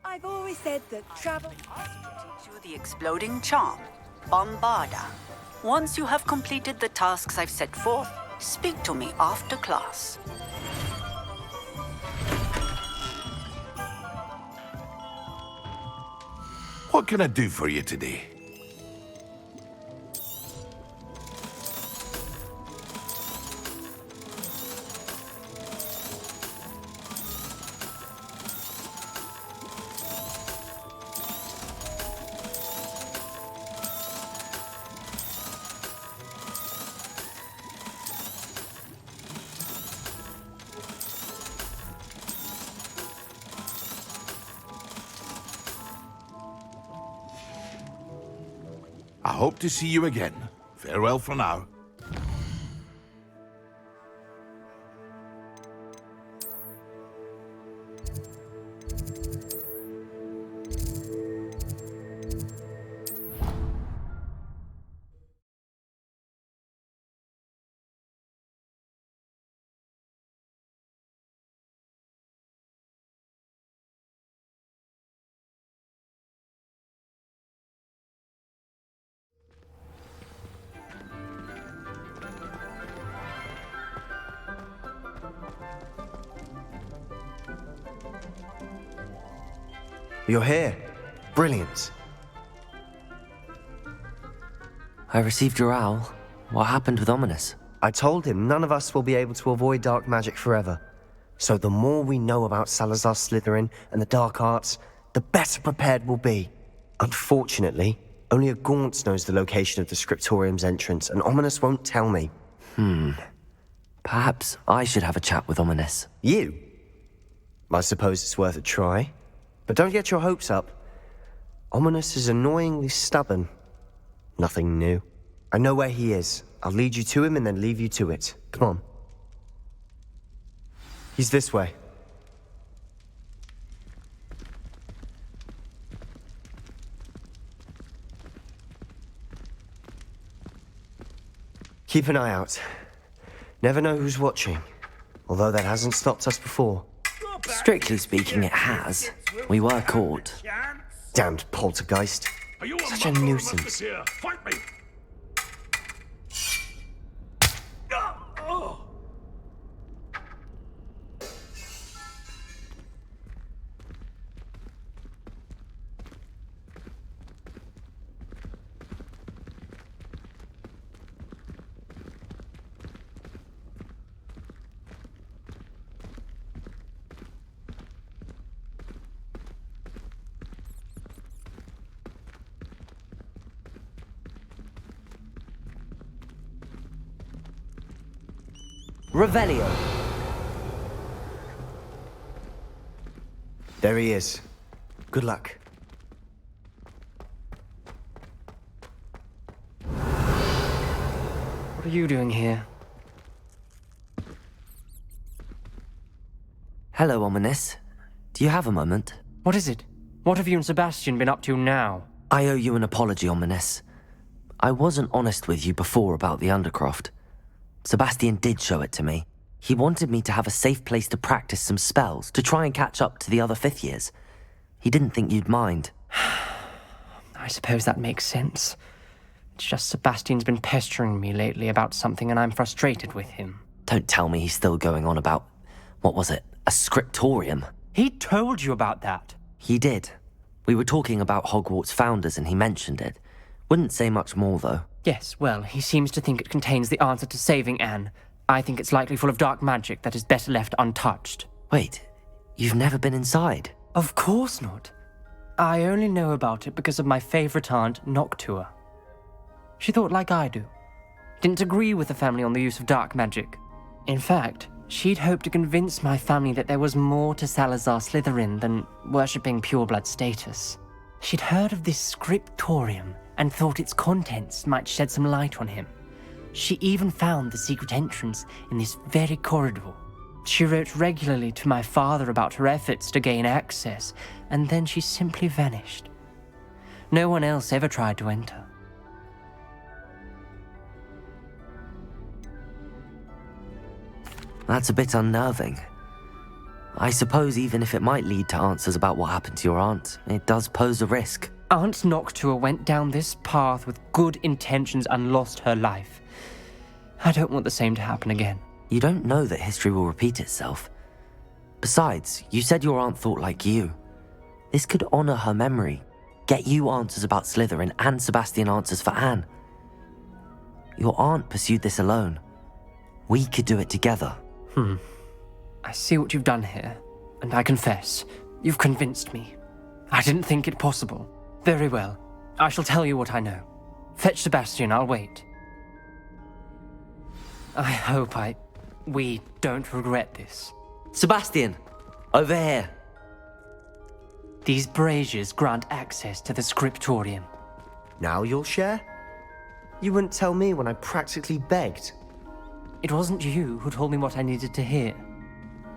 I've always said that travel... Teach you the exploding charm, Bombarda. Once you have completed the tasks I've set forth, speak to me after class. What can I do for you today? I hope to see you again. Farewell for now. You're here. Brilliant. I received your owl. What happened with Ominous? I told him none of us will be able to avoid dark magic forever. So the more we know about Salazar Slytherin and the dark arts, the better prepared we'll be. Unfortunately, only a Gaunt knows the location of the Scriptorium's entrance, and Ominous won't tell me. Perhaps I should have a chat with Ominous. You? I suppose it's worth a try. But don't get your hopes up. Ominous is annoyingly stubborn. Nothing new. I know where he is. I'll lead you to him and then leave you to it. Come on. He's this way. Keep an eye out. Never know who's watching. Although that hasn't stopped us before. Strictly speaking, it has. We were caught. Damned poltergeist. Such a nuisance. Fight me! Revelio. There he is. Good luck. What are you doing here? Hello, Ominous. Do you have a moment? What is it? What have you and Sebastian been up to now? I owe you an apology, Ominous. I wasn't honest with you before about the Undercroft. Sebastian did show it to me. He wanted me to have a safe place to practice some spells, to try and catch up to the other fifth years. He didn't think you'd mind. I suppose that makes sense. It's just Sebastian's been pestering me lately about something and I'm frustrated with him. Don't tell me he's still going on about, what was it, a scriptorium? He told you about that. He did. We were talking about Hogwarts founders and he mentioned it. Wouldn't say much more, though. Yes, well, he seems to think it contains the answer to saving Anne. I think it's likely full of dark magic that is better left untouched. Wait, you've never been inside? Of course not. I only know about it because of my favorite aunt, Noctua. She thought like I do. Didn't agree with the family on the use of dark magic. In fact, she'd hoped to convince my family that there was more to Salazar Slytherin than worshipping pureblood status. She'd heard of this scriptorium and thought its contents might shed some light on him. She even found the secret entrance in this very corridor. She wrote regularly to my father about her efforts to gain access, and then she simply vanished. No one else ever tried to enter. That's a bit unnerving. I suppose even if it might lead to answers about what happened to your aunt, it does pose a risk. Aunt Noctua went down this path with good intentions and lost her life. I don't want the same to happen again. You don't know that history will repeat itself. Besides, you said your aunt thought like you. This could honor her memory, get you answers about Slytherin and Sebastian answers for Anne. Your aunt pursued this alone. We could do it together. I see what you've done here, and I confess, you've convinced me. I didn't think it possible. Very well. I shall tell you what I know. Fetch Sebastian, I'll wait. I hope we don't regret this. Sebastian! Over here! These braziers grant access to the scriptorium. Now you'll share? You wouldn't tell me when I practically begged. It wasn't you who told me what I needed to hear.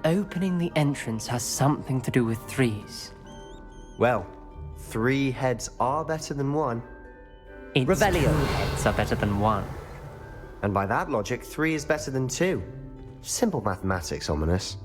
Opening the entrance has something to do with threes. Well, 3 heads are better than 1. It's Revelio. 2 heads are better than 1. And by that logic, 3 is better than 2. Simple mathematics, Ominous.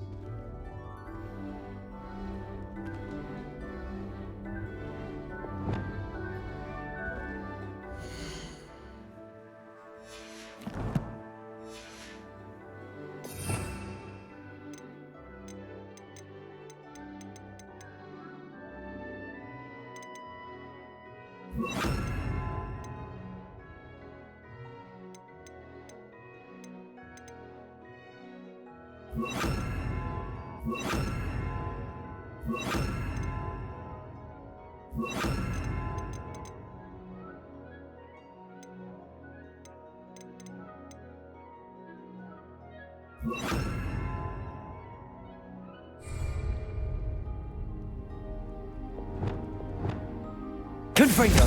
Confringo!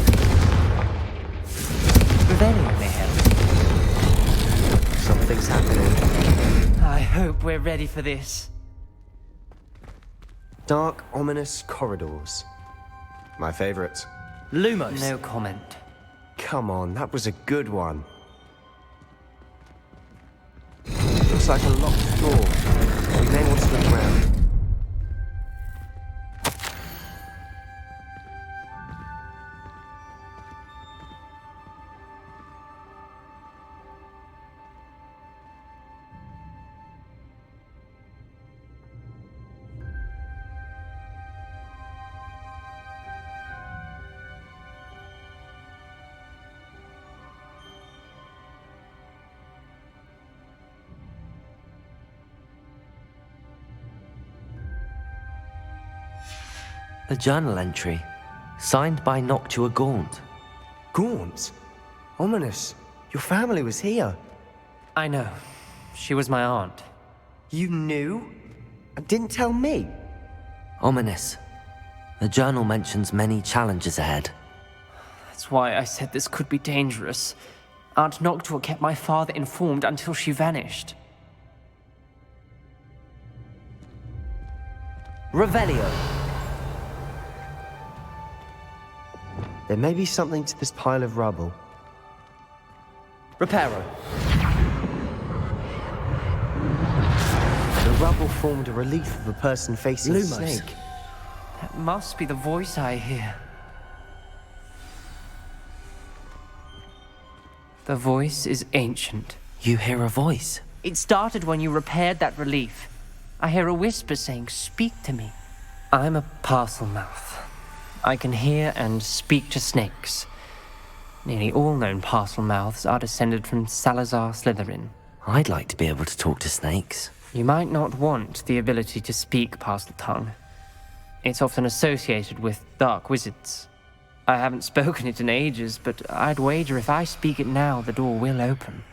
Revelio may help. Something's happening. I hope we're ready for this. Dark, ominous corridors. My favorite. Lumos! No comment. Come on, that was a good one. Looks like a locked door. We may want to look around. A journal entry, signed by Noctua Gaunt. Gaunt? Ominous. Your family was here. I know. She was my aunt. You knew? And didn't tell me? Ominous. The journal mentions many challenges ahead. That's why I said this could be dangerous. Aunt Noctua kept my father informed until she vanished. Revelio! There may be something to this pile of rubble. Reparo! The rubble formed a relief of a person facing a Lumos. snake. That must be the voice I hear. The voice is ancient. You hear a voice. It started when you repaired that relief. I hear a whisper saying, "Speak to me." I'm a parcel mouth. I can hear and speak to snakes. Nearly all known parcel mouths are descended from Salazar Slytherin. I'd like to be able to talk to snakes. You might not want the ability to speak parcel tongue. It's often associated with dark wizards. I haven't spoken it in ages, but I'd wager if I speak it now, the door will open.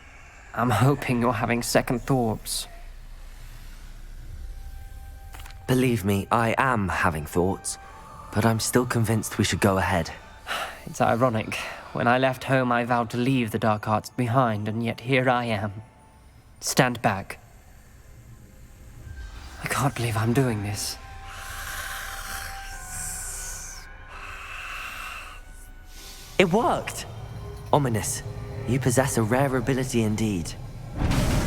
I'm hoping you're having second thoughts. Believe me, I am having thoughts, but I'm still convinced we should go ahead. It's ironic. When I left home, I vowed to leave the dark arts behind, and yet here I am. Stand back. I can't believe I'm doing this. It worked! Ominous, you possess a rare ability indeed.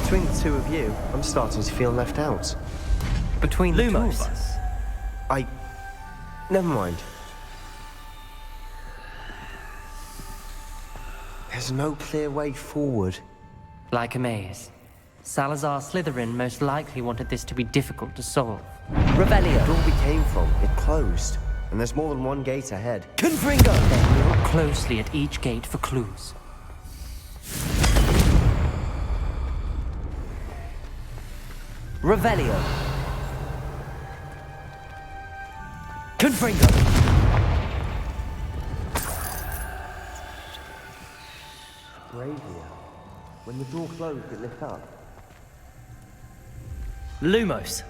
Between the two of you, I'm starting to feel left out. Between the two of Lumos. us. Never mind. There's no clear way forward. Like a maze. Salazar Slytherin most likely wanted this to be difficult to solve. Revelio. The door we came from, it closed. And there's more than one gate ahead. Confringo. Then look closely at each gate for clues. Revelio. Confringo. Bravia. When the door closed, it lit up. Lumos.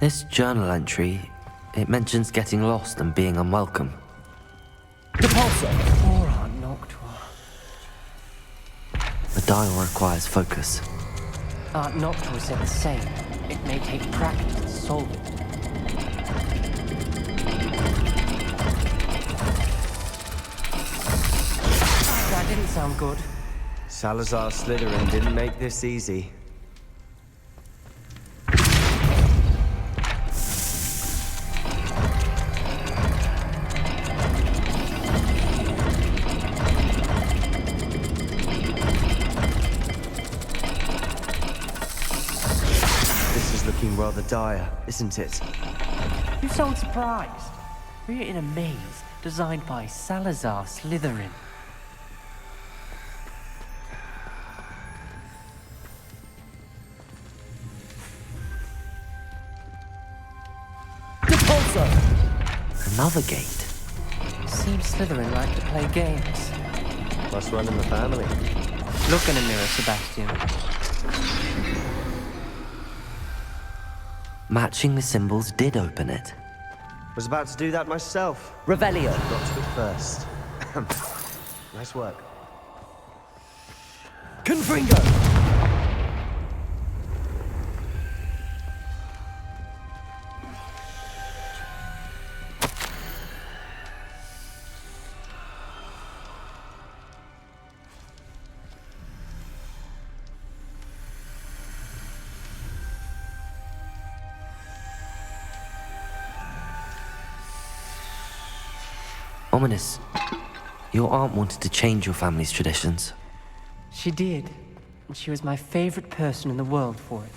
This journal entry, it mentions getting lost and being unwelcome. Depulso! Poor Aunt Noctua. The dial requires focus. Aunt Noctua said the same. It may take practice to solve it. That didn't sound good. Salazar Slytherin didn't make this easy. Looking rather dire, isn't it? You sound surprised. We're in a maze designed by Salazar Slytherin. Depulso! Another gate. Seems Slytherin like to play games. Must run in the family. Look in a mirror, Sebastian. Matching the symbols did open it. Was about to do that myself. Revelio. Got to it first. Nice work. Confringo. Ominous. Your aunt wanted to change your family's traditions. She did. And she was my favorite person in the world for it.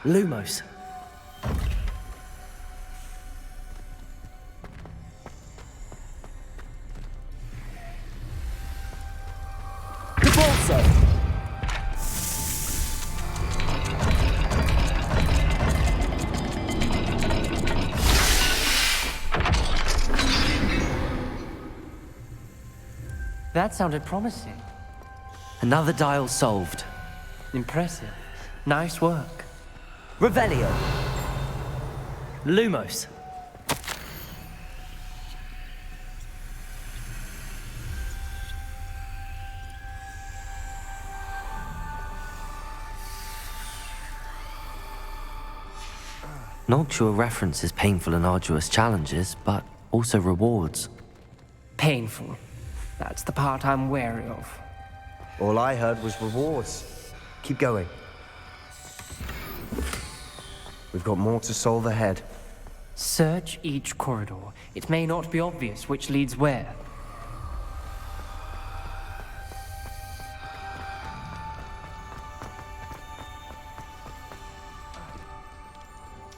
Lumos. Depulso. That sounded promising. Another dial solved. Impressive. Nice work. Revelio. Lumos. Noctua references painful and arduous challenges, but also rewards. Painful. That's the part I'm wary of. All I heard was rewards. Keep going. We've got more to solve ahead. Search each corridor. It may not be obvious which leads where.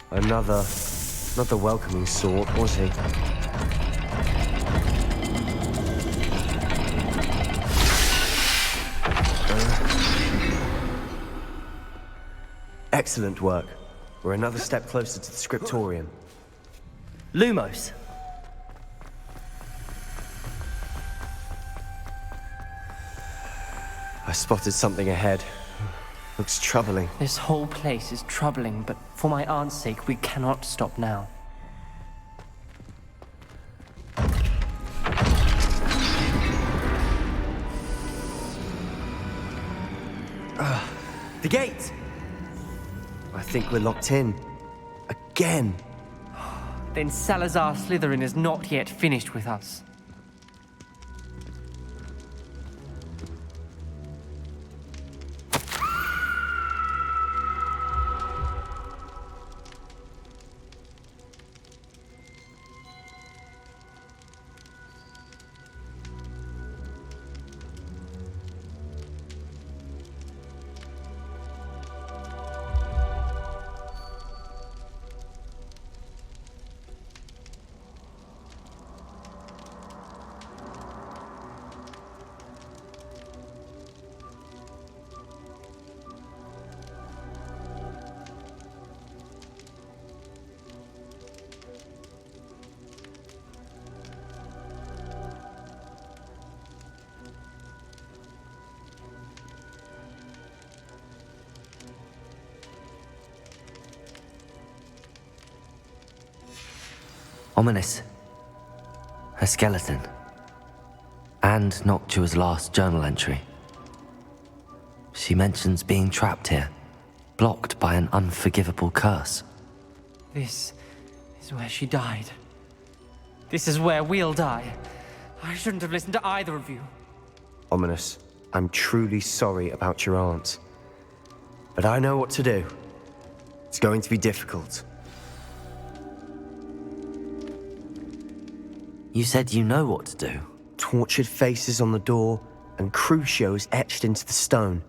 Another, not the welcoming sort, was he? Excellent work. We're another step closer to the scriptorium. Lumos. I spotted something ahead. Looks troubling. This whole place is troubling, but for my aunt's sake, we cannot stop now. The gate! I think we're locked in. Again. Then Salazar Slytherin is not yet finished with us. Ominous. A skeleton. And Noctua's last journal entry. She mentions being trapped here, blocked by an unforgivable curse. This is where she died. This is where we'll die. I shouldn't have listened to either of you. Ominous, I'm truly sorry about your aunt. But I know what to do. It's going to be difficult. You said you know what to do. Tortured faces on the door and Crucios etched into the stone.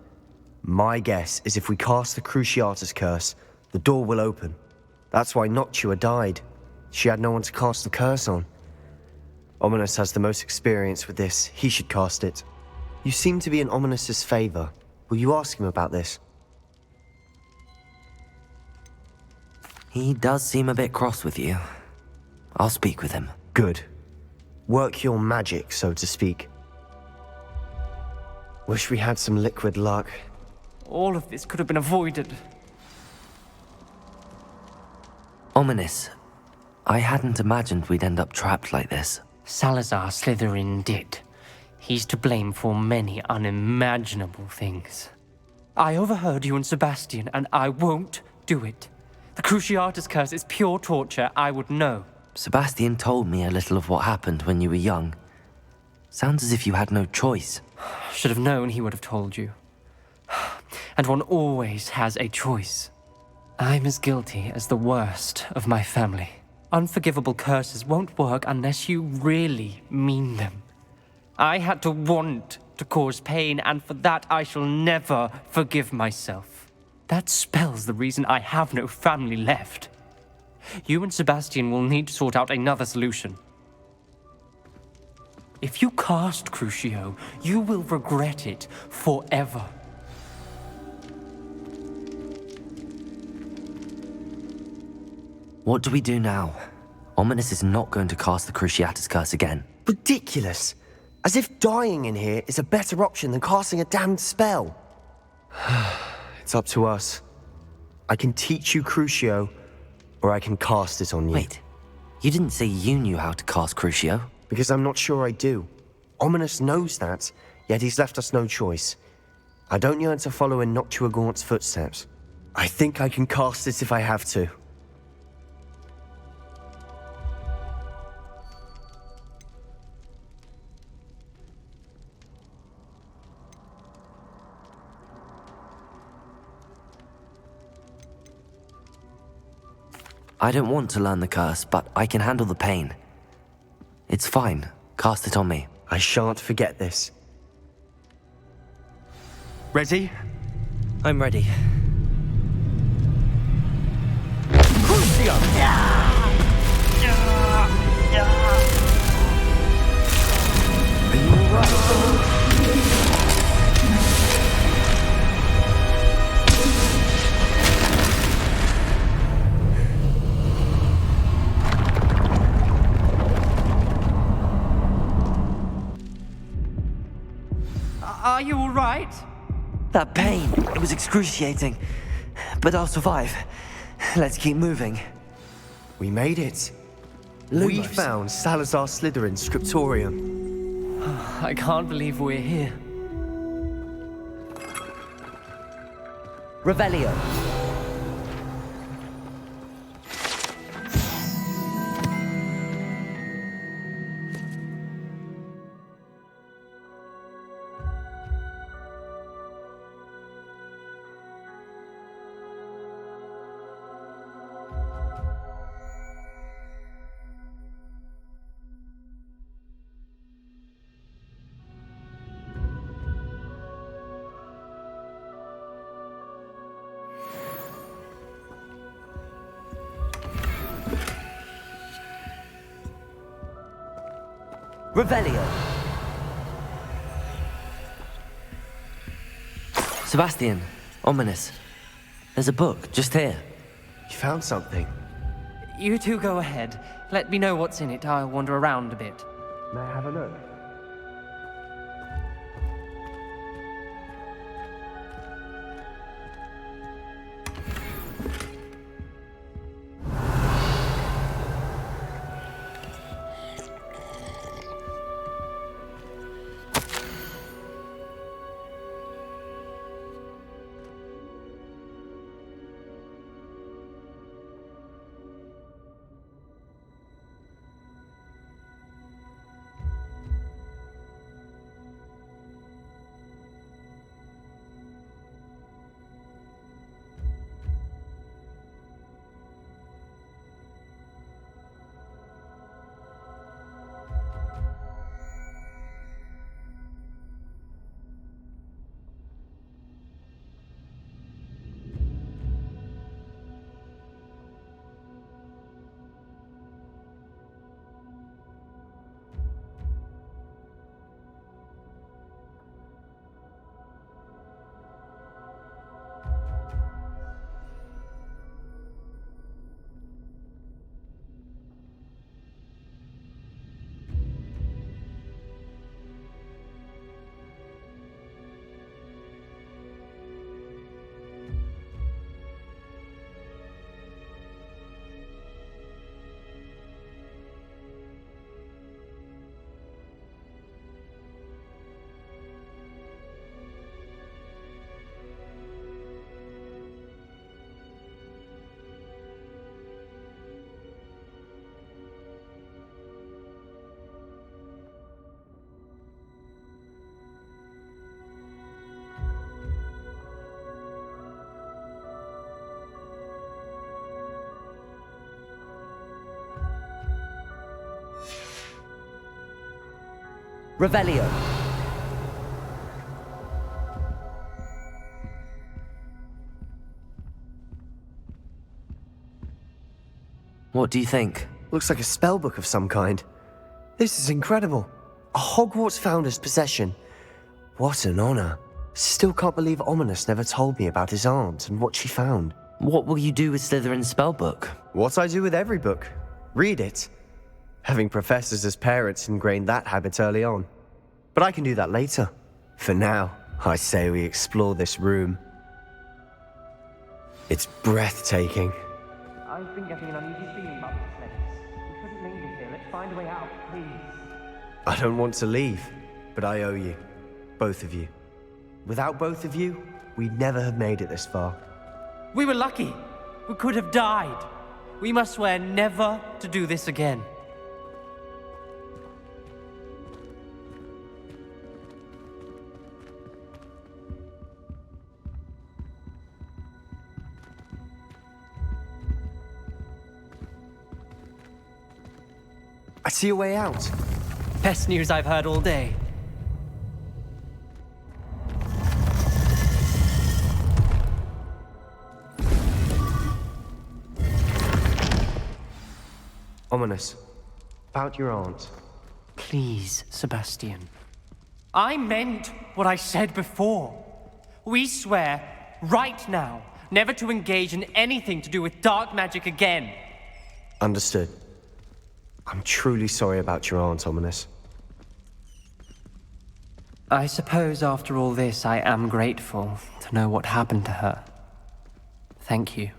My guess is if we cast the Cruciatus curse, the door will open. That's why Noctua died. She had no one to cast the curse on. Ominous has the most experience with this. He should cast it. You seem to be in Ominous's favor. Will you ask him about this? He does seem a bit cross with you. I'll speak with him. Good. Work your magic, so to speak. Wish we had some liquid luck. All of this could have been avoided. Ominous. I hadn't imagined we'd end up trapped like this. Salazar Slytherin did. He's to blame for many unimaginable things. I overheard you and Sebastian, and I won't do it. The Cruciatus curse is pure torture, I would know. Sebastian told me a little of what happened when you were young. Sounds as if you had no choice. Should have known he would have told you. And one always has a choice. I'm as guilty as the worst of my family. Unforgivable curses won't work unless you really mean them. I had to want to cause pain, and for that I shall never forgive myself. That spells the reason I have no family left. You and Sebastian will need to sort out another solution. If you cast Crucio, you will regret it forever. What do we do now? Ominous is not going to cast the Cruciatus curse again. Ridiculous! As if dying in here is a better option than casting a damned spell. It's up to us. I can teach you Crucio, or I can cast it on you. Wait, you didn't say you knew how to cast Crucio? Because I'm not sure I do. Ominous knows that, yet he's left us no choice. I don't yearn to follow in Noctua Gaunt's footsteps. I think I can cast it if I have to. I don't want to learn the curse, but I can handle the pain. It's fine. Cast it on me. I shan't forget this. Ready? I'm ready. Are you all right? That pain, it was excruciating. But I'll survive. Let's keep moving. We made it. We Lumos. found Salazar Slytherin's scriptorium. I can't believe we're here. Revelio. Revelio. Sebastian, ominous. There's a book just here. You found something. You two go ahead. Let me know what's in it. I'll wander around a bit. May I have a look? Revelio. What do you think? Looks like a spellbook of some kind. This is incredible. A Hogwarts founder's possession. What an honor. Still can't believe Ominous never told me about his aunt and what she found. What will you do with Slytherin's spellbook? What I do with every book. Read it. Having professors as parents ingrained that habit early on. But I can do that later. For now, I say we explore this room. It's breathtaking. I've been getting an uneasy feeling about this place. We shouldn't linger here. Let's find a way out, please. I don't want to leave, but I owe you. Both of you. Without both of you, we'd never have made it this far. We were lucky. We could have died. We must swear never to do this again. I see a way out. Best news I've heard all day. Ominous. About your aunt. Please, Sebastian. I meant what I said before. We swear, right now, never to engage in anything to do with dark magic again. Understood. I'm truly sorry about your aunt, Ominous. I suppose after all this, I am grateful to know what happened to her. Thank you.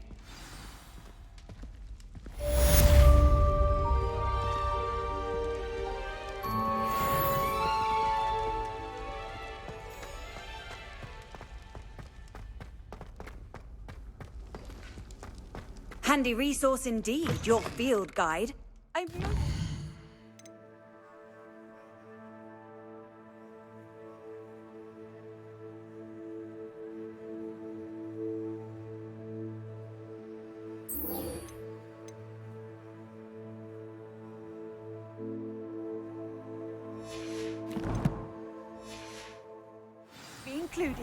Handy resource indeed, your field guide. Be included.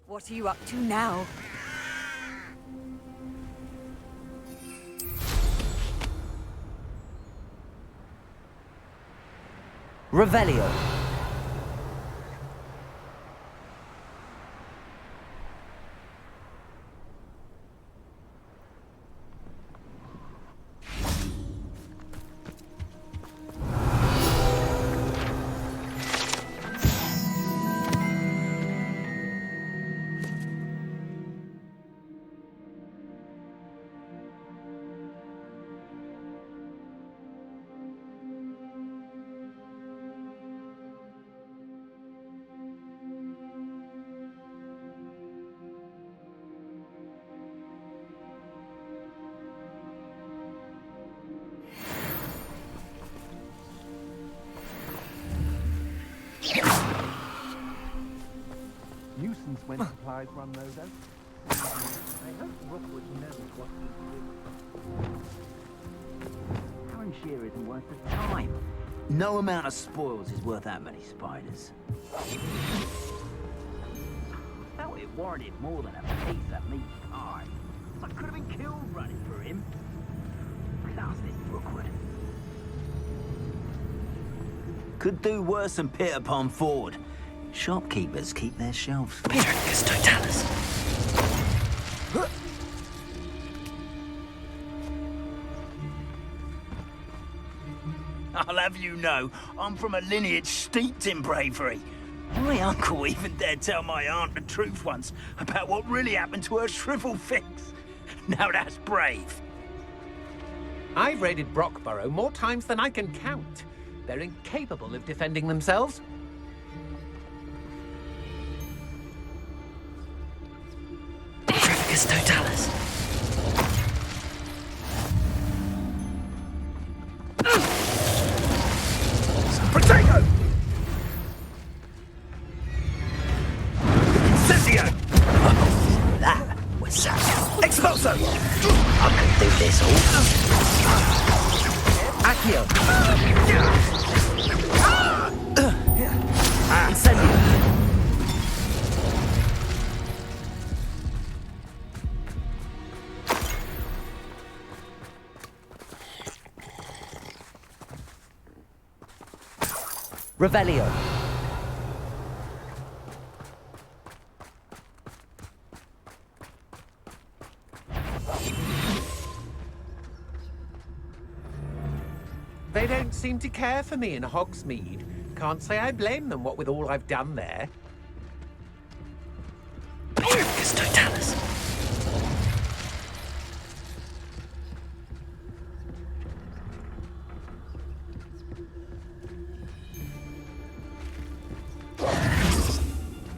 What are you up to now? Revelio. Nuisance when supplies run those out. I hope Rookwood knows what he's doing. Current shear isn't worth the time. No amount of spoils is worth that many spiders. I felt it warranted more than a piece of meat pie. I could have been killed running for him. Class this Rookwood. Could do worse than Peter Pond Ford. Shopkeepers keep their shelves full. Petricus totalis. I'll have you know, I'm from a lineage steeped in bravery. My uncle even dared tell my aunt the truth once about what really happened to her shrivel fix. Now that's brave. I've raided Brockborough more times than I can count. They're incapable of defending themselves. Petricus totalis. Protego! Incendio! Oh, that was something. Expulso! I can do this all. Accio. Incendio. Revelio. They don't seem to care for me in Hogsmeade. Can't say I blame them, what with all I've done there.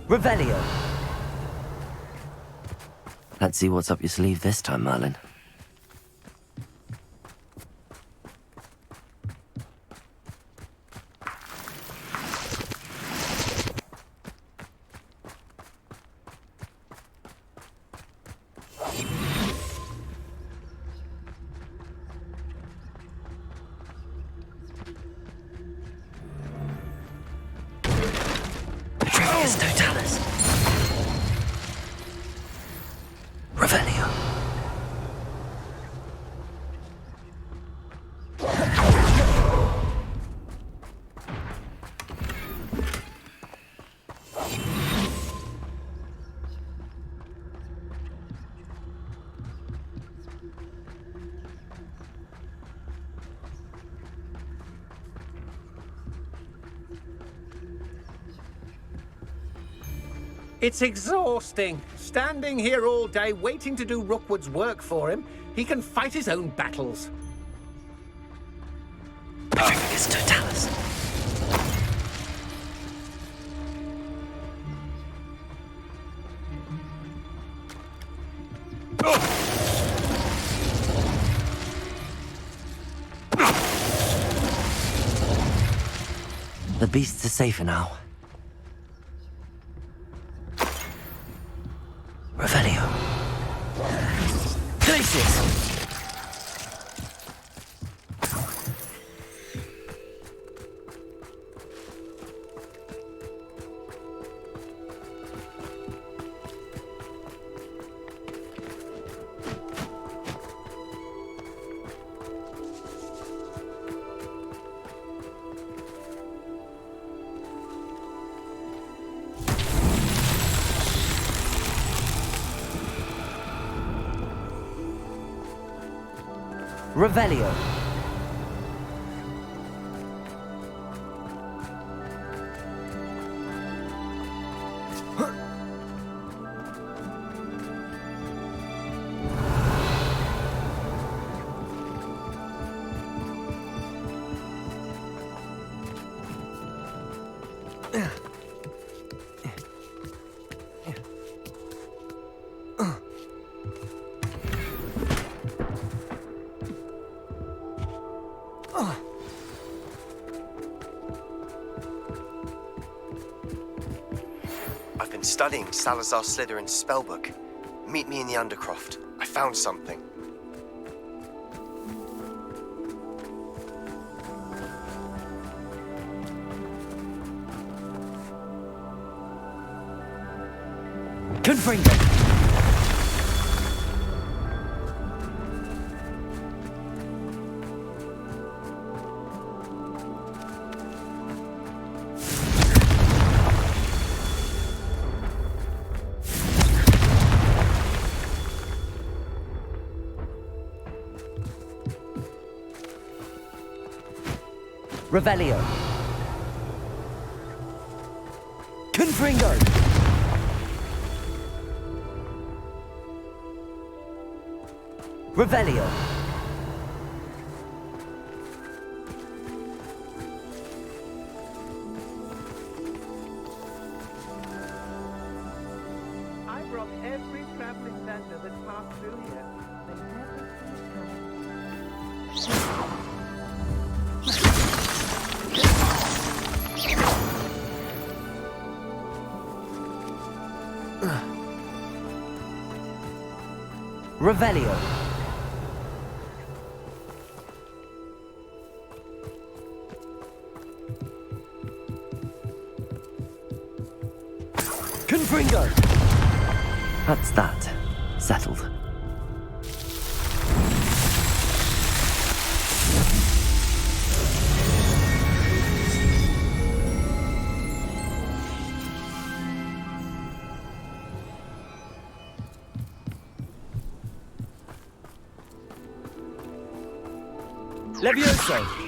Revelio! Let's see what's up your sleeve this time, Merlin. Totalis. Revelio. It's exhausting. Standing here all day waiting to do Rookwood's work for him. He can fight his own battles. Petrificus Totalis. The beasts are safer now. Revelio. Glacius! Revelio. I've been studying Salazar Slytherin's spellbook. Meet me in the Undercroft. I found something. Confringo! Revelio. Confringo. Revelio. I brought every traveling vendor that passed through here. They never see us coming. Revelio. Confringo. That's that. Settled. Levioso!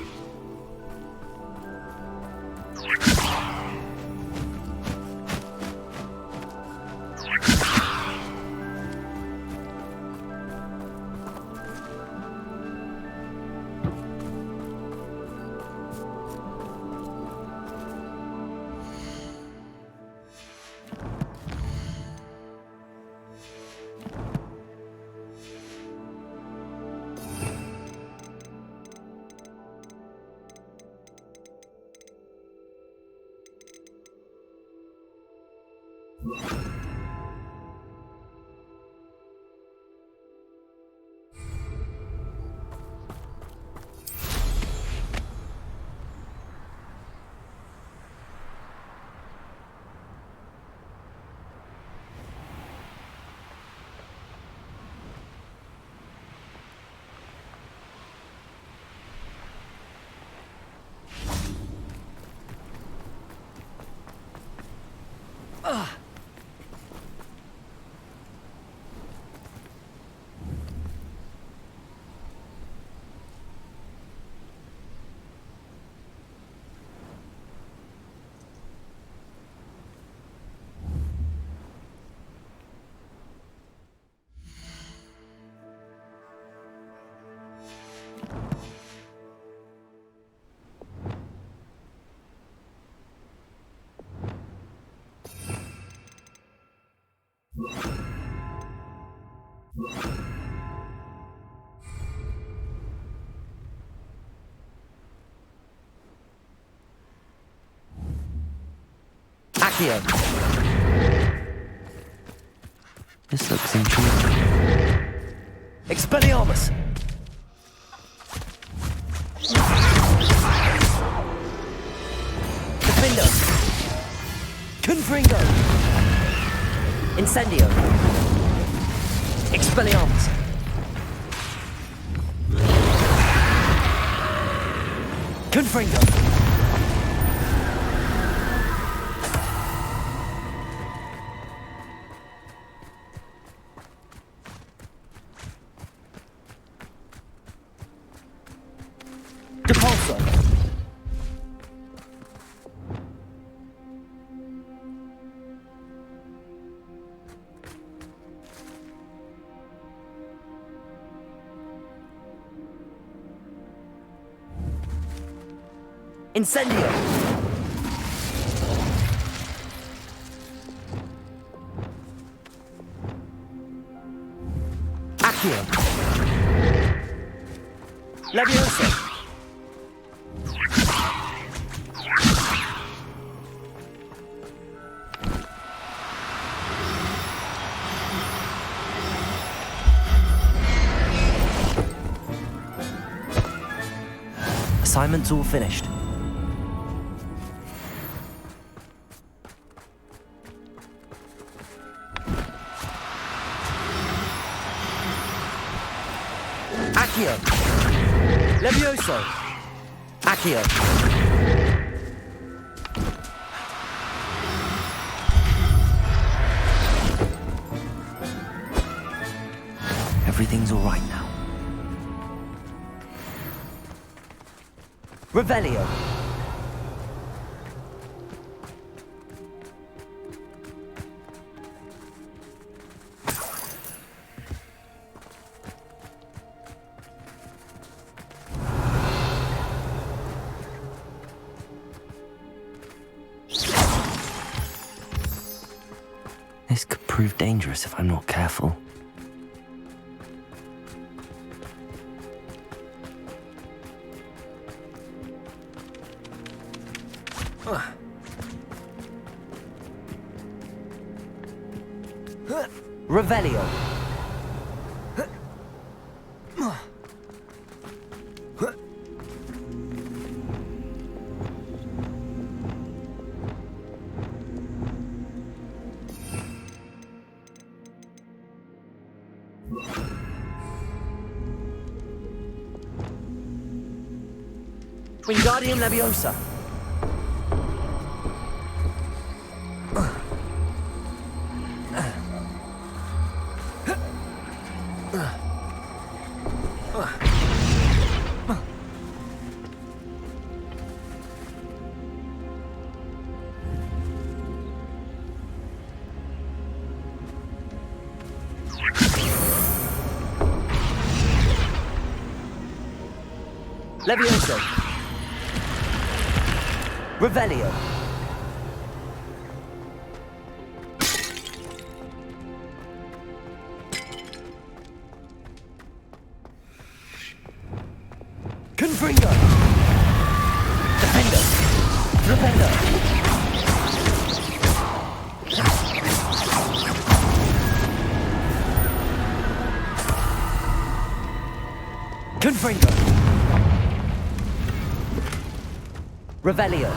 Accio. This looks intriguing. Expelliarmus! Defendo! Confringo! Incendio! Expelliarmus! Confringo! Depulso! Incendio! Accio! Leviosa! Assignment's all finished. Accio! Levioso! Accio! Everything's all right now. Revelio! This could prove dangerous if I'm not careful. Revelio. Wingardium Leviosa. Levioso. Revelio. Confringo. Defendo. Rependo. Confringo! Revelio!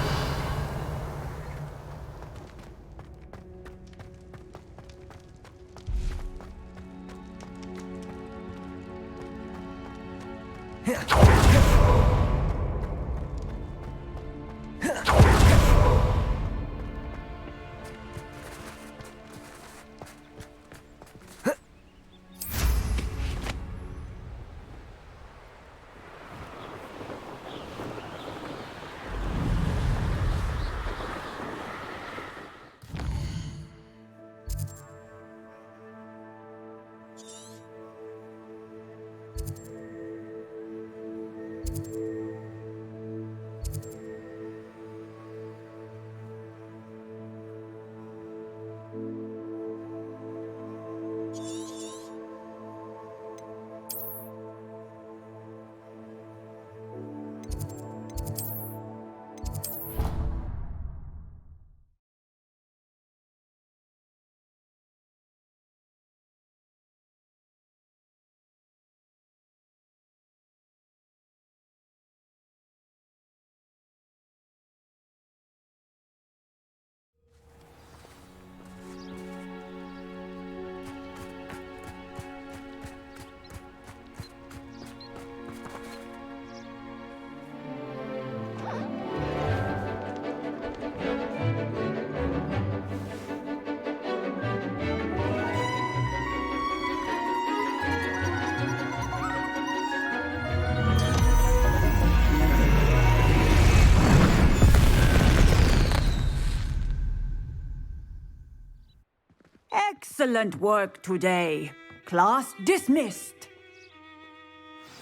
Excellent work today. Class dismissed.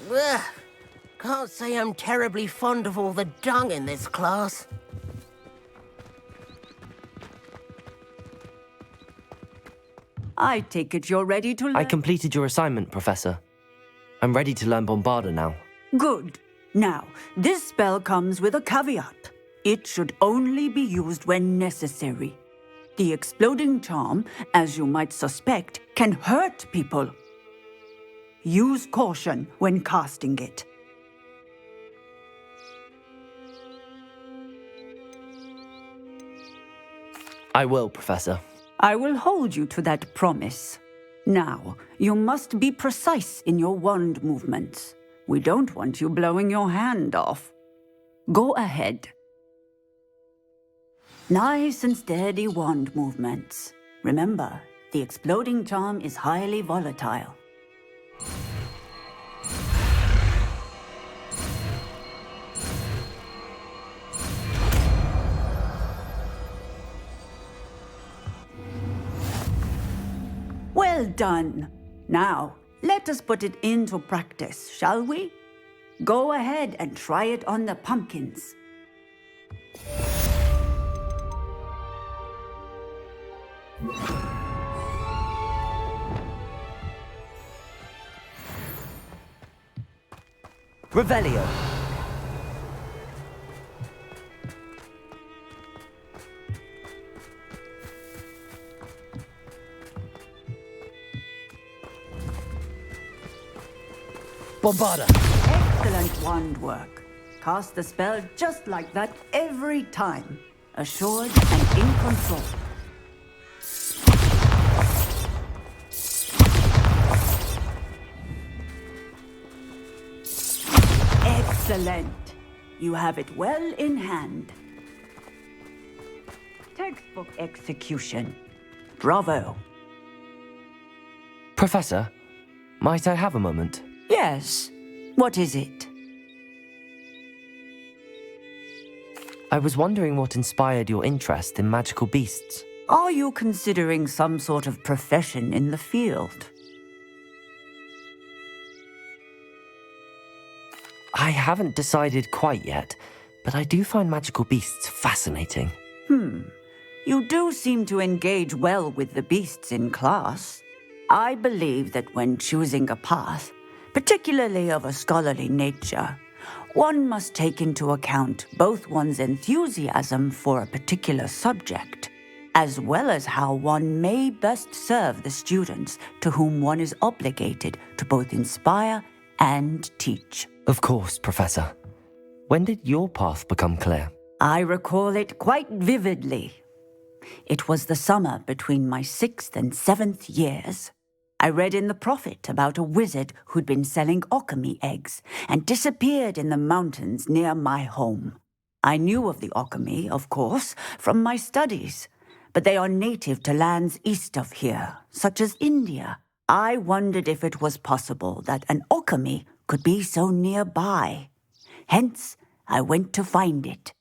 Ugh. Can't say I'm terribly fond of all the dung in this class. I take it you're ready to learn. I completed your assignment, Professor. I'm ready to learn Bombarda now. Good. Now, this spell comes with a caveat. It should only be used when necessary. The exploding charm, as you might suspect, can hurt people. Use caution when casting it. I will, Professor. I will hold you to that promise. Now, you must be precise in your wand movements. We don't want you blowing your hand off. Go ahead. Nice and steady wand movements. Remember, the exploding charm is highly volatile. Well done. Now, let us put it into practice, shall we? Go ahead and try it on the pumpkins. Revelio. Bombarda. Excellent wand work. Cast the spell just like that every time. Assured and in control. Excellent. You have it well in hand. Textbook execution. Bravo. Professor, might I have a moment? Yes. What is it? I was wondering what inspired your interest in magical beasts. Are you considering some sort of profession in the field? I haven't decided quite yet, but I do find magical beasts fascinating. You do seem to engage well with the beasts in class. I believe that when choosing a path, particularly of a scholarly nature, one must take into account both one's enthusiasm for a particular subject, as well as how one may best serve the students to whom one is obligated to both inspire and teach. Of course, Professor. When did your path become clear? I recall it quite vividly. It was the summer between my 6th and 7th years. I read in the Prophet about a wizard who'd been selling alchemy eggs and disappeared in the mountains near my home. I knew of the alchemy, of course, from my studies, but they are native to lands east of here, such as India. I wondered if it was possible that an alchemy could be so nearby. Hence, I went to find it.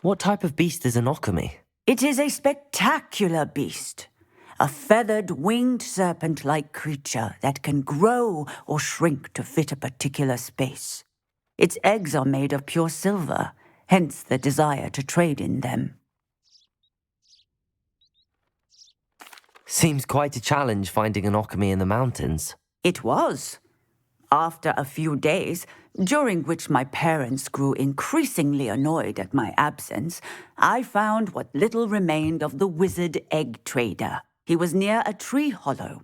What type of beast is an alchemy? It is a spectacular beast. A feathered, winged serpent-like creature that can grow or shrink to fit a particular space. Its eggs are made of pure silver, hence the desire to trade in them. Seems quite a challenge finding an alchemy in the mountains. It was. After a few days, during which my parents grew increasingly annoyed at my absence, I found what little remained of the wizard egg trader. He was near a tree hollow,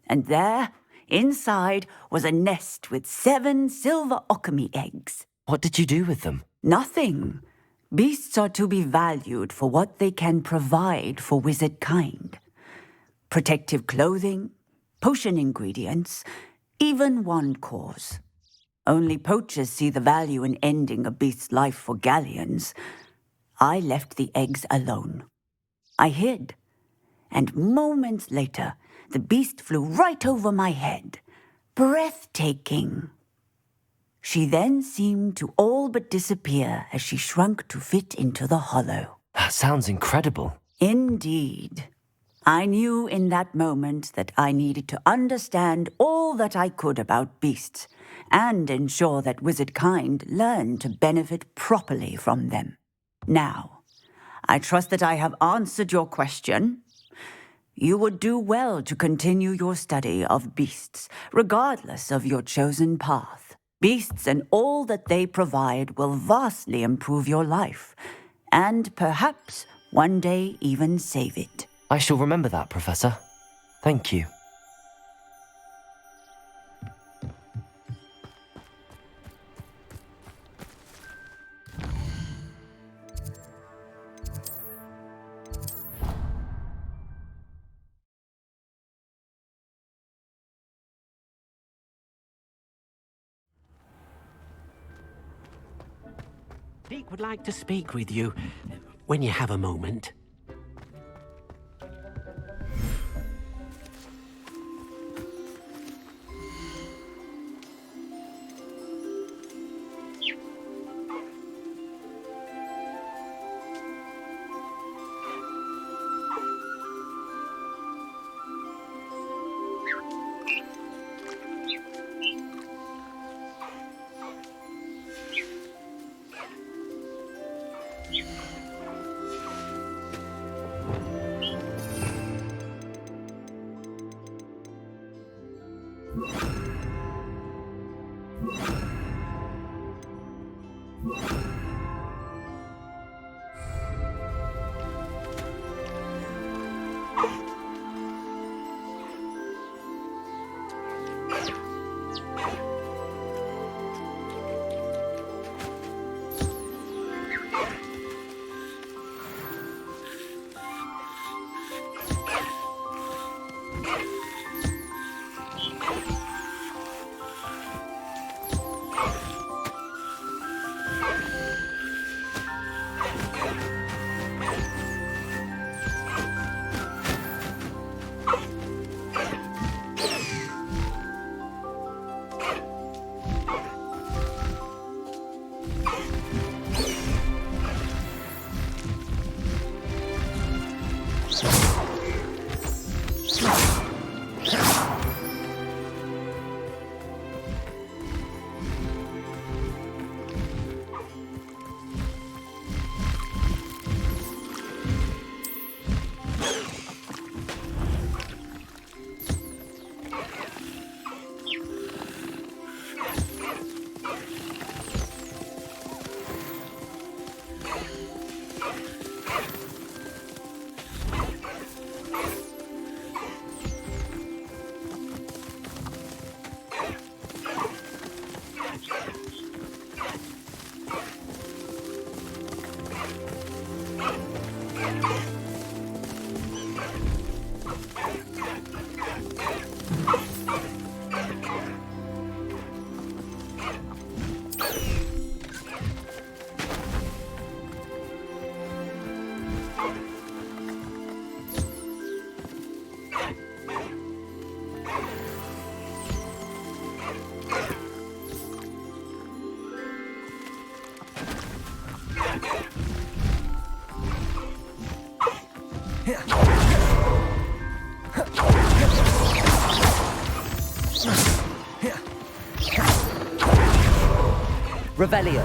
and there, inside, was a nest with 7 silver alchemy eggs. What did you do with them? Nothing. Beasts are to be valued for what they can provide for wizard kind. Protective clothing, potion ingredients, even wand cores. Only poachers see the value in ending a beast's life for galleons. I left the eggs alone. I hid, and moments later, the beast flew right over my head. Breathtaking. She then seemed to all but disappear as she shrunk to fit into the hollow. That sounds incredible. Indeed. I knew in that moment that I needed to understand all that I could about beasts and ensure that wizard kind learned to benefit properly from them. Now, I trust that I have answered your question. You would do well to continue your study of beasts, regardless of your chosen path. Beasts and all that they provide will vastly improve your life, and perhaps one day even save it. I shall remember that, Professor. Thank you. Dick would like to speak with you when you have a moment. Revelio.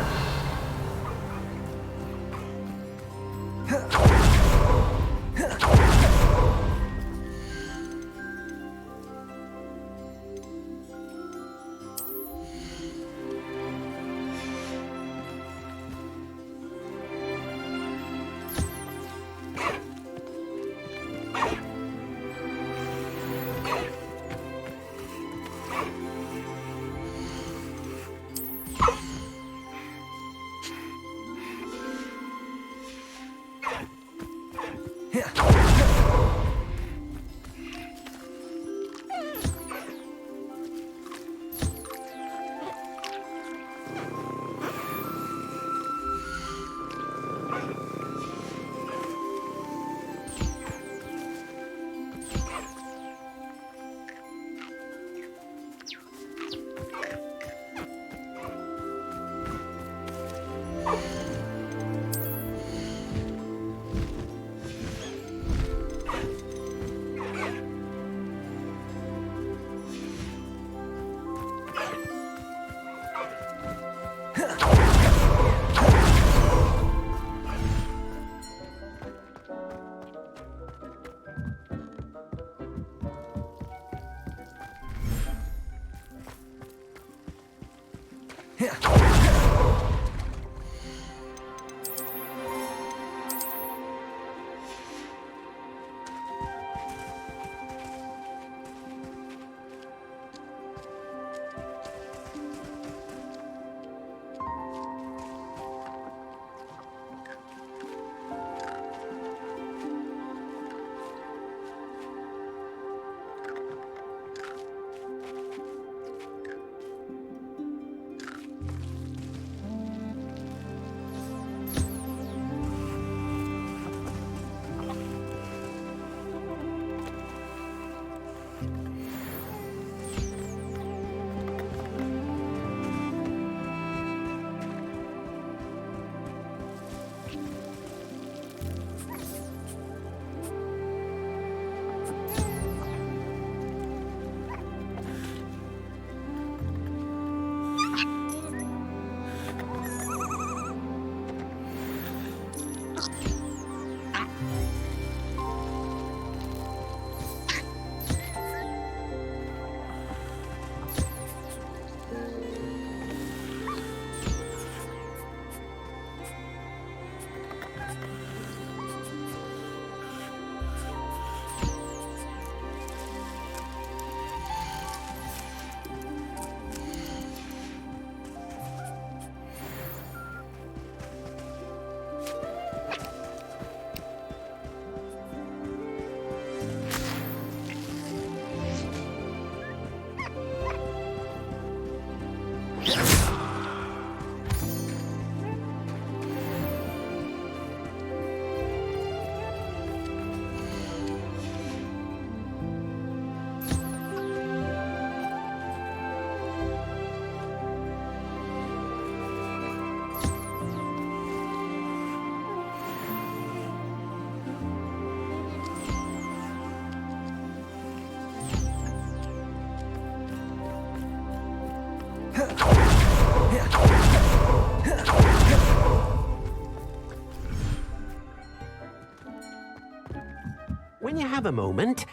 When you have a moment,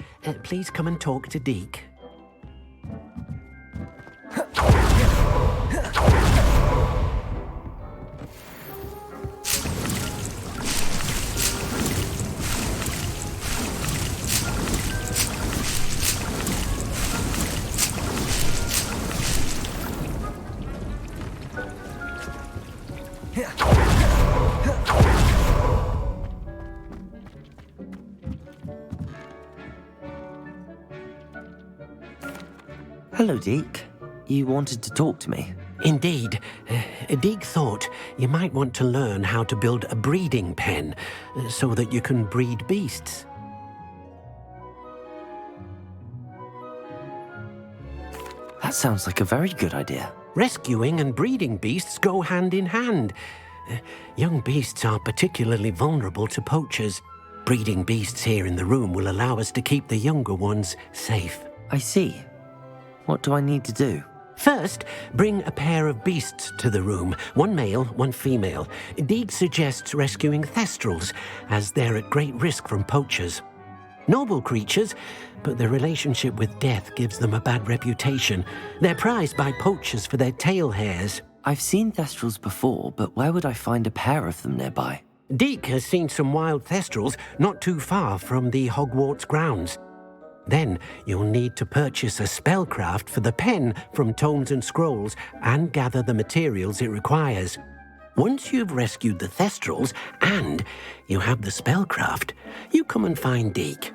please come and talk to Deke. Hello, Deke. You wanted to talk to me? Indeed. Deke thought you might want to learn how to build a breeding pen so that you can breed beasts. That sounds like a very good idea. Rescuing and breeding beasts go hand in hand. Young beasts are particularly vulnerable to poachers. Breeding beasts here in the room will allow us to keep the younger ones safe. I see. What do I need to do? First, bring a pair of beasts to the room. One male, one female. Deeg suggests rescuing thestrals, as they're at great risk from poachers. Noble creatures, but their relationship with death gives them a bad reputation. They're prized by poachers for their tail hairs. I've seen thestrals before, but where would I find a pair of them nearby? Deek has seen some wild thestrals not too far from the Hogwarts grounds. Then you'll need to purchase a spellcraft for the pen from Tomes and Scrolls and gather the materials it requires. Once you've rescued the thestrals and you have the spellcraft, you come and find Deek.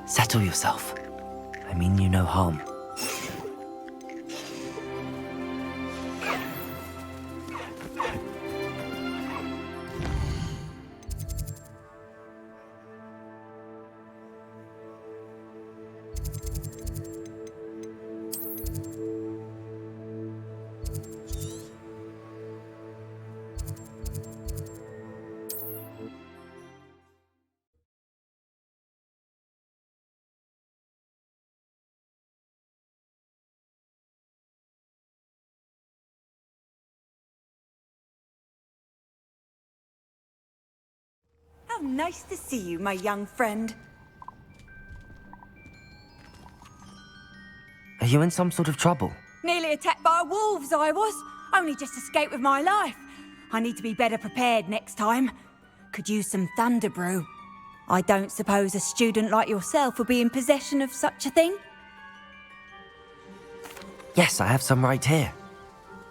Settle yourself. I mean you no harm. How nice to see you, my young friend. Are you in some sort of trouble? Nearly attacked by wolves, I was. Only just escaped with my life. I need to be better prepared next time. Could use some thunder brew. I don't suppose a student like yourself would be in possession of such a thing? Yes, I have some right here.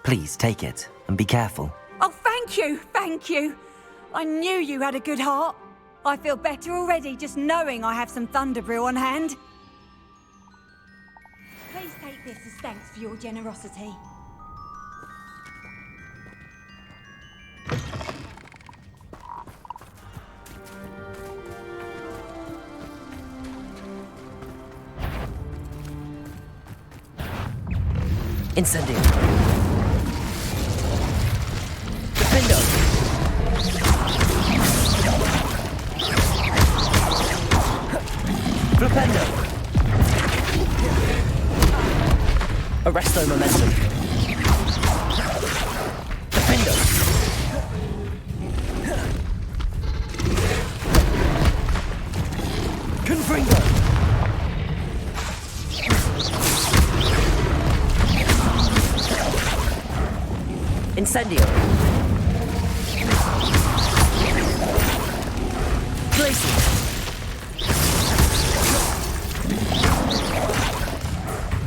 Please take it and be careful. Oh, thank you, thank you. I knew you had a good heart. I feel better already just knowing I have some thunder brew on hand. Please take this as thanks for your generosity. Incendio. Defendo. Flipendo. Arresto momentum. Defendo. Confringo. Incendio. Glacier.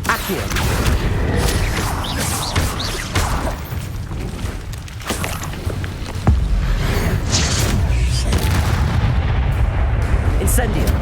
Accio. Incendio.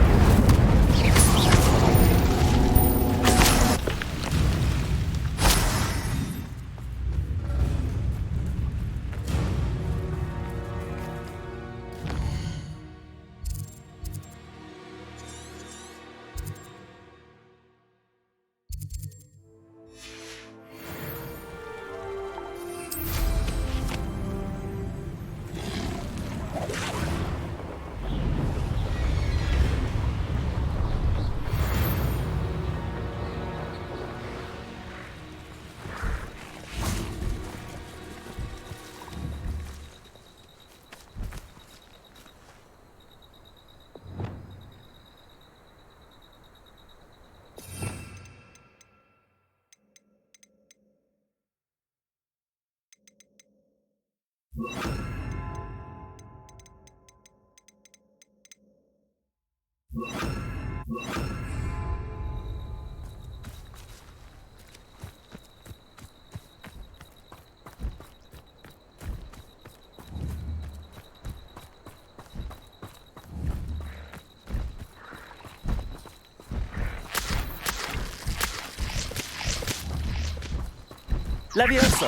Levioso!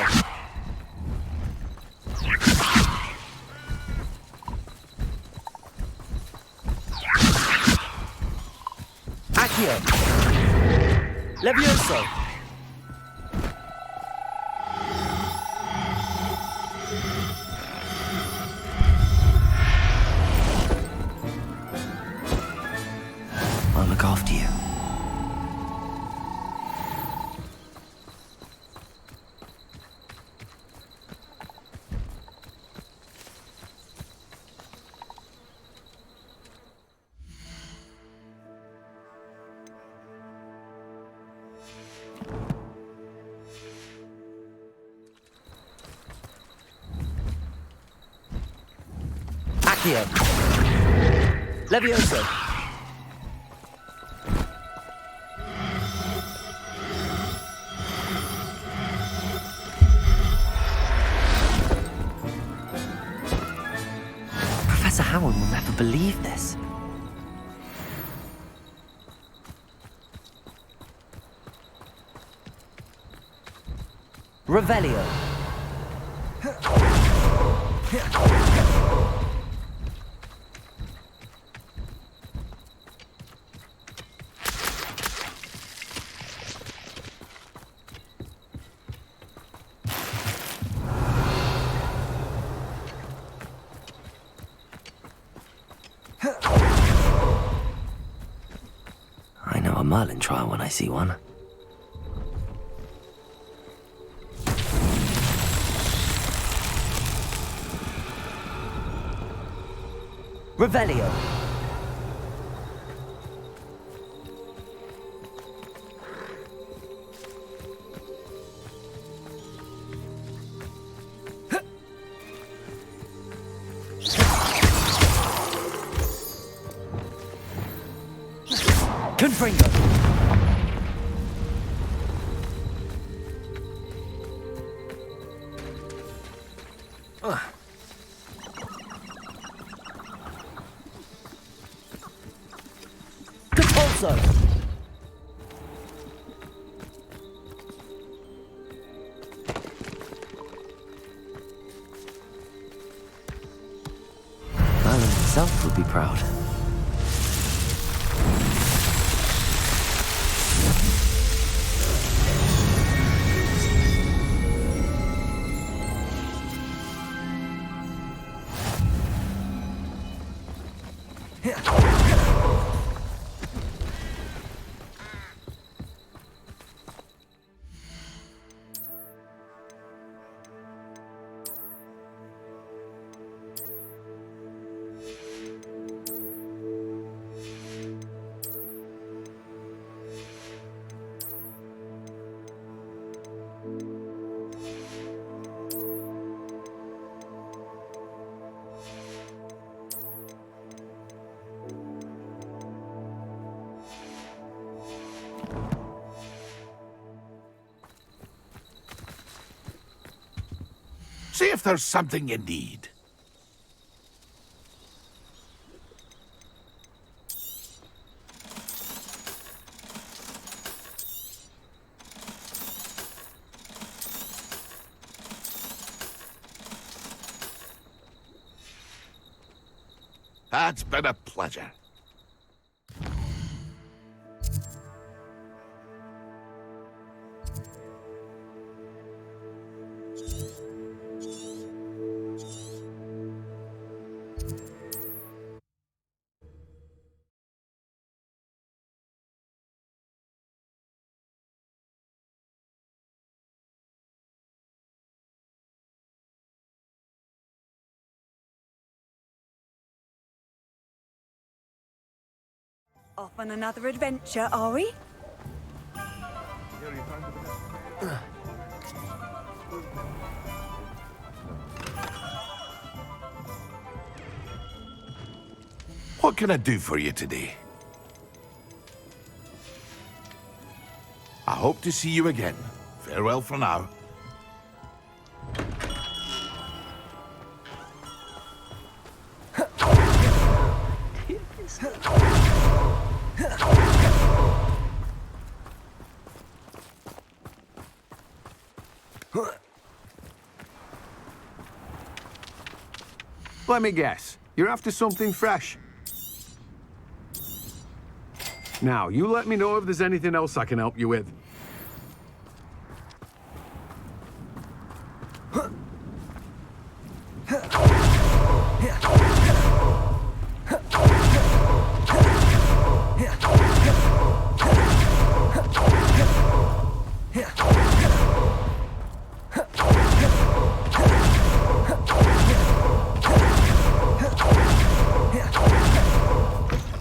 Accio! Levioso! I'll look after you. Accio! Levioso! Professor Howard will never believe this. Revelio. I know a Merlin trial when I see one. Revelio. Confringo. Compulso. Merlin himself would be proud. See if there's something you need. It's been a pleasure. Off on another adventure, are we? What can I do for you today? I hope to see you again. Farewell for now. Let me guess. You're after something fresh. Now, you let me know if there's anything else I can help you with.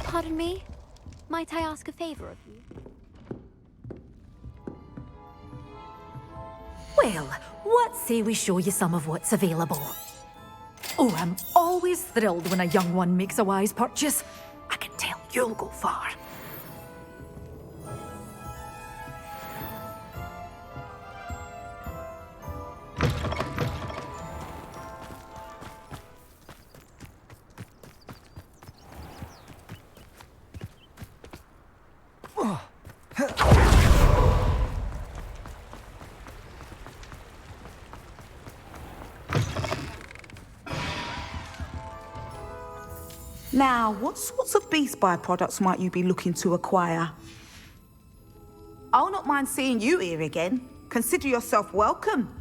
Pardon me? Might I ask a favor of you? Well, what say we show you some of what's available? Oh, I'm always thrilled when a young one makes a wise purchase. I can tell you'll go far. Now, what sorts of beast byproducts might you be looking to acquire? I'll not mind seeing you here again. Consider yourself welcome.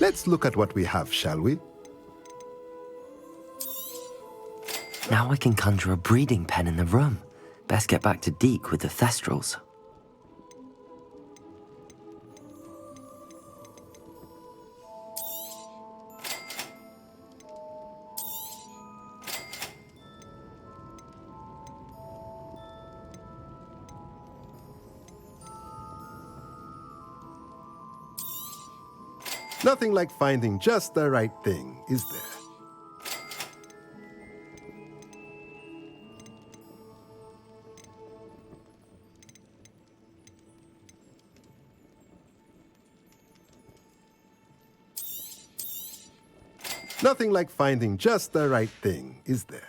Let's look at what we have, shall we? Now I can conjure a breeding pen in the room. Best get back to Deke with the Thestrals. Nothing like finding just the right thing, is there? Nothing like finding just the right thing, is there?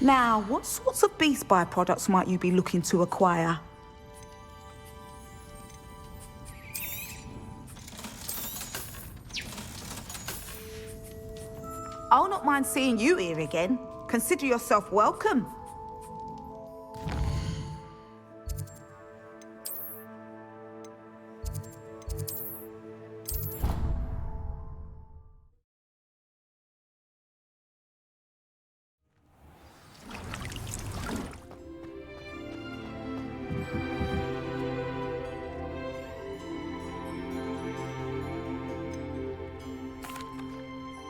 Now, what sorts of beast byproducts might you be looking to acquire? I'll not mind seeing you here again. Consider yourself welcome.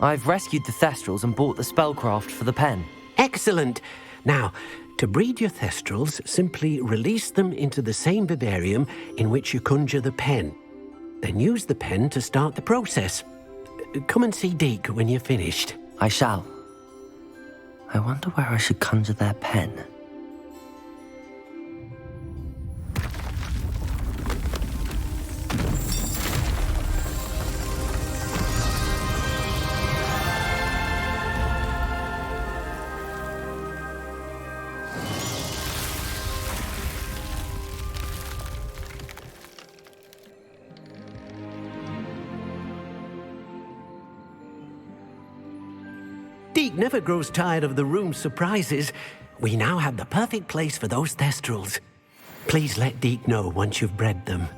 I've rescued the Thestrals and bought the spellcraft for the pen. Excellent. Now, to breed your Thestrals, simply release them into the same vivarium in which you conjure the pen. Then use the pen to start the process. Come and see Deke when you're finished. I shall. I wonder where I should conjure their pen. never grows tired of the room's surprises. We now have the perfect place for those thestrals. Please let Deke know once you've bred them.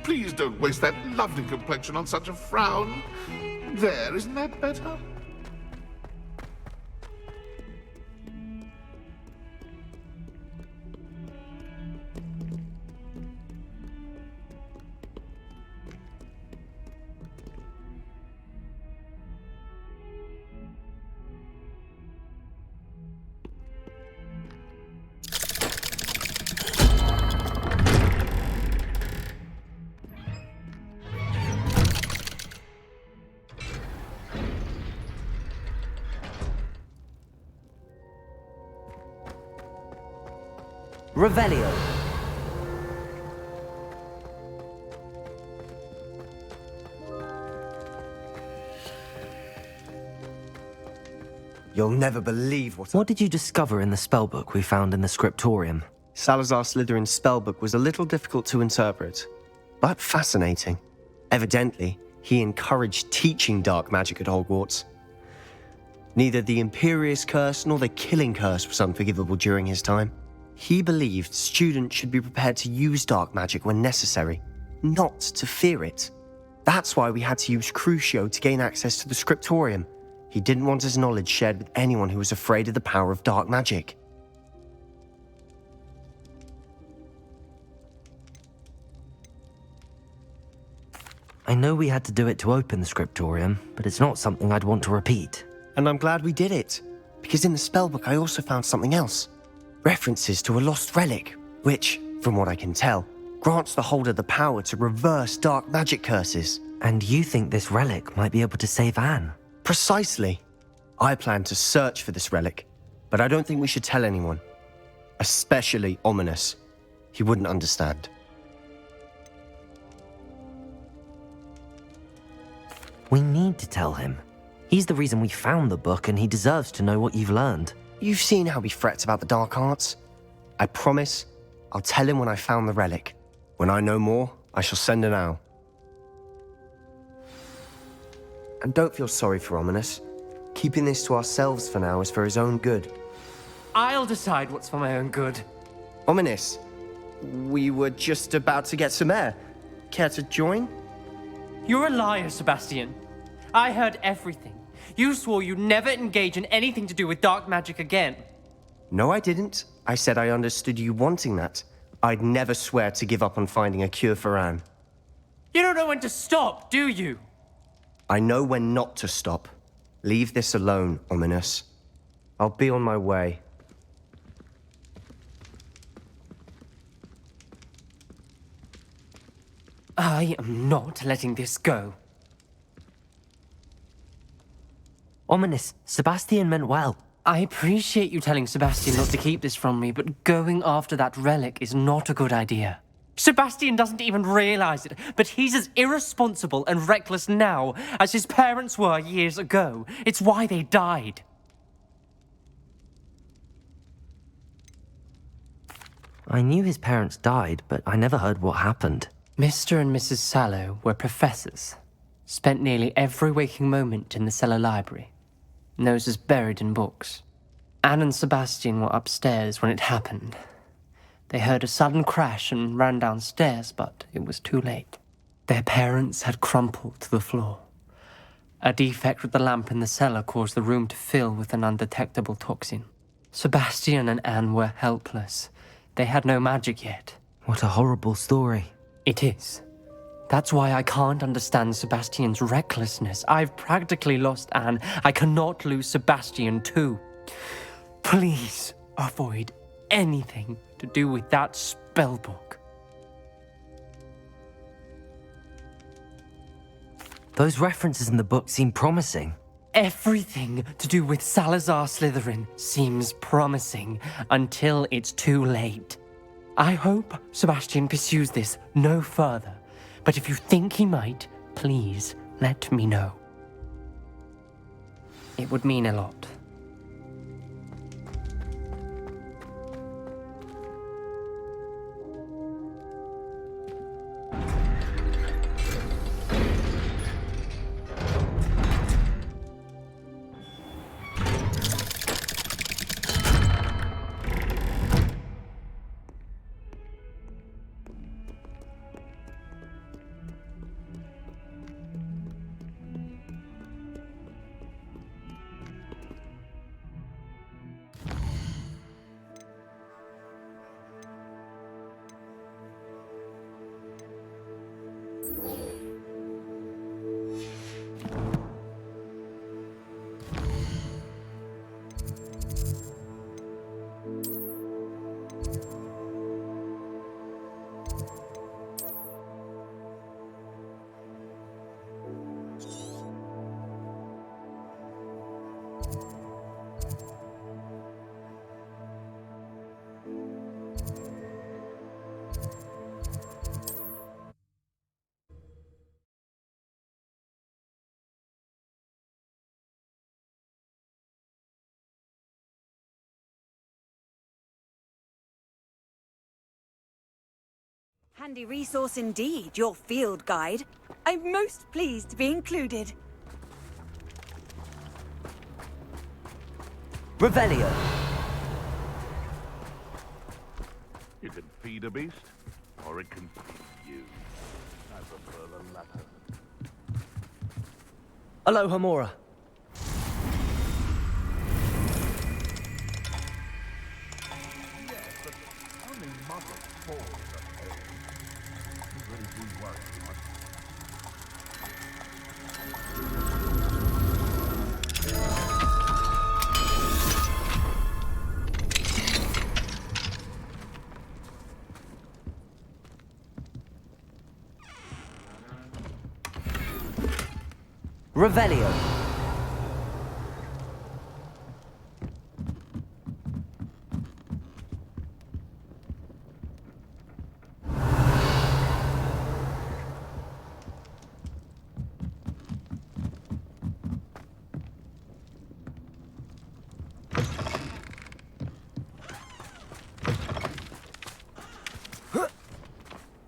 Please don't waste that lovely complexion on such a frown. There, isn't that better? Revelio. You'll never believe What did you discover in the spellbook we found in the scriptorium? Salazar Slytherin's spellbook was a little difficult to interpret, but fascinating. Evidently, he encouraged teaching dark magic at Hogwarts. Neither the Imperious Curse nor the Killing Curse was unforgivable during his time. He believed students should be prepared to use dark magic when necessary, not to fear it. That's why we had to use Crucio to gain access to the scriptorium. He didn't want his knowledge shared with anyone who was afraid of the power of dark magic. I know we had to do it to open the scriptorium, but it's not something I'd want to repeat. And I'm glad we did it, because in the spellbook I also found something else. References to a lost relic, which, from what I can tell, grants the holder the power to reverse dark magic curses. And you think this relic might be able to save Anne? Precisely. I plan to search for this relic, but I don't think we should tell anyone. Especially Ominous. He wouldn't understand. We need to tell him. He's the reason we found the book, and he deserves to know what you've learned. You've seen how he frets about the dark arts. I promise I'll tell him when I found the relic. When I know more, I shall send an owl. And don't feel sorry for Ominous. Keeping this to ourselves for now is for his own good. I'll decide what's for my own good. Ominous, we were just about to get some air. Care to join? You're a liar, Sebastian. I heard everything. You swore you'd never engage in anything to do with dark magic again. No, I didn't. I said I understood you wanting that. I'd never swear to give up on finding a cure for Anne. You don't know when to stop, do you? I know when not to stop. Leave this alone, Ominous. I'll be on my way. I am not letting this go. Ominous, Sebastian meant well. I appreciate you telling Sebastian not to keep this from me, but going after that relic is not a good idea. Sebastian doesn't even realize it, but he's as irresponsible and reckless now as his parents were years ago. It's why they died. I knew his parents died, but I never heard what happened. Mr. and Mrs. Sallow were professors. Spent nearly every waking moment in the cellar library. Noses buried in books. Anne and Sebastian were upstairs when it happened. They heard a sudden crash and ran downstairs, but it was too late. Their parents had crumpled to the floor. A defect with the lamp in the cellar caused the room to fill with an undetectable toxin. Sebastian and Anne were helpless. They had no magic yet. What a horrible story. It is. That's why I can't understand Sebastian's recklessness. I've practically lost Anne. I cannot lose Sebastian too. Please avoid anything to do with that spellbook. Those references in the book seem promising. Everything to do with Salazar Slytherin seems promising until it's too late. I hope Sebastian pursues this no further. But if you think he might, please let me know. It would mean a lot. Handy resource indeed, your field guide. I'm most pleased to be included. Revelio. You can feed a beast, or it can feed you. I prefer the latter. Aloha Mora. Yes, but only muzzle falls at home. You really do worry too much. Revelio.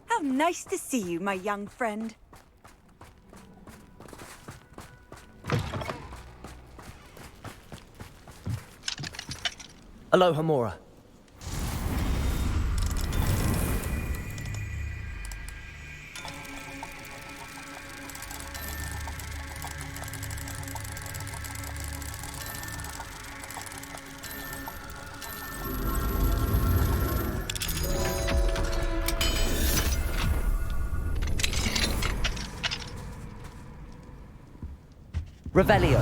How nice to see you, my young friend. Aloha Mora. Revelio.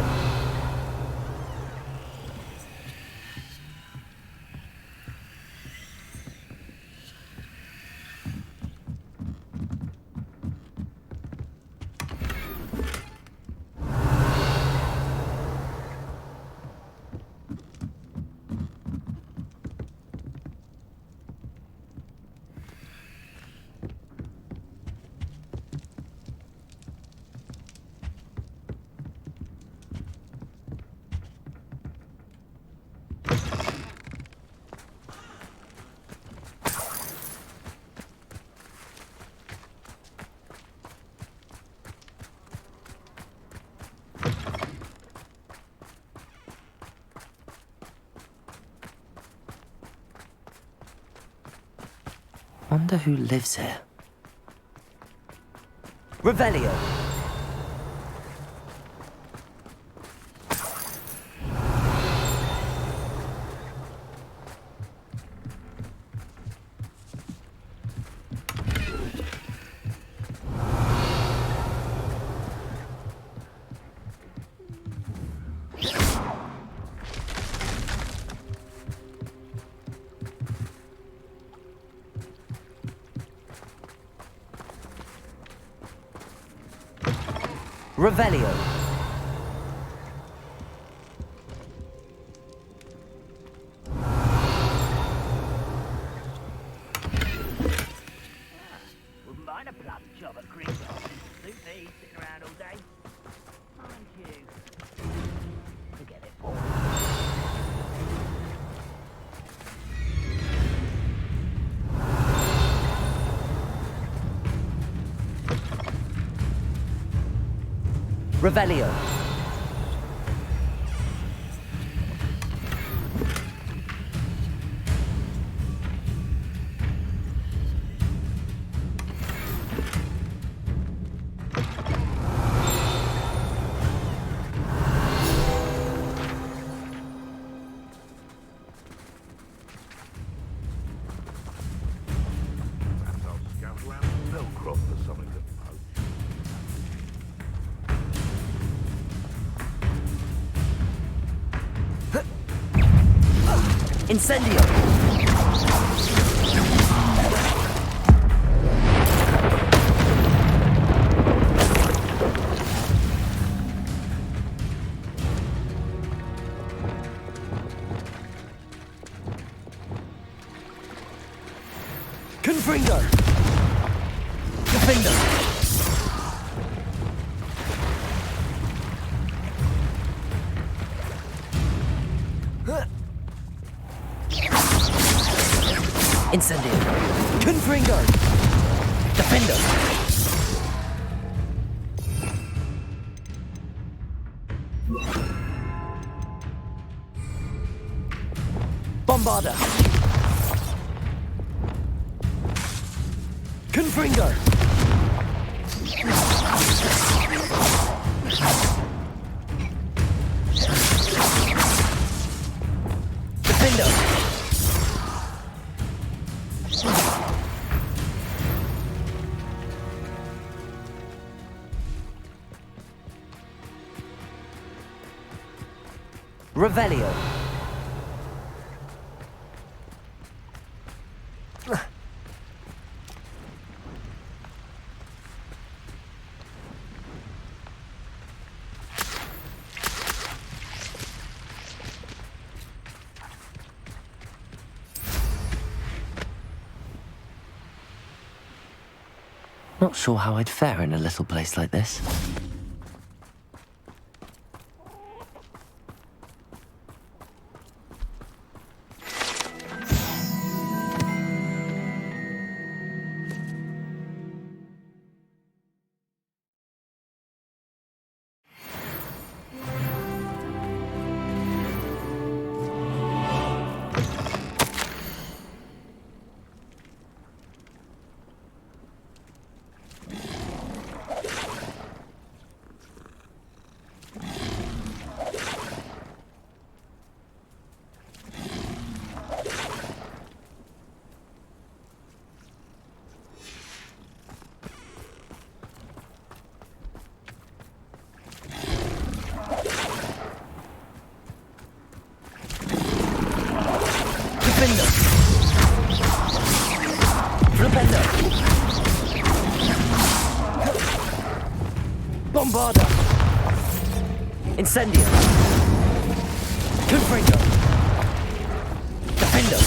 Wonder who lives here. Revelio. Revelio. Wouldn't mind a plum job at Green Dog. Suit me, sitting around all day. Mind you. Forget it, boy. Revelio. Perhaps I'll scout around Millcroft for something to poach. Incendio. Confringo. Defender. Incendio. Confringo. Defender! Bombarder! Confringo! Defender! Revelio! Not sure how I'd fare in a little place like this. Bombarder! Incendio! Confringo! Defender!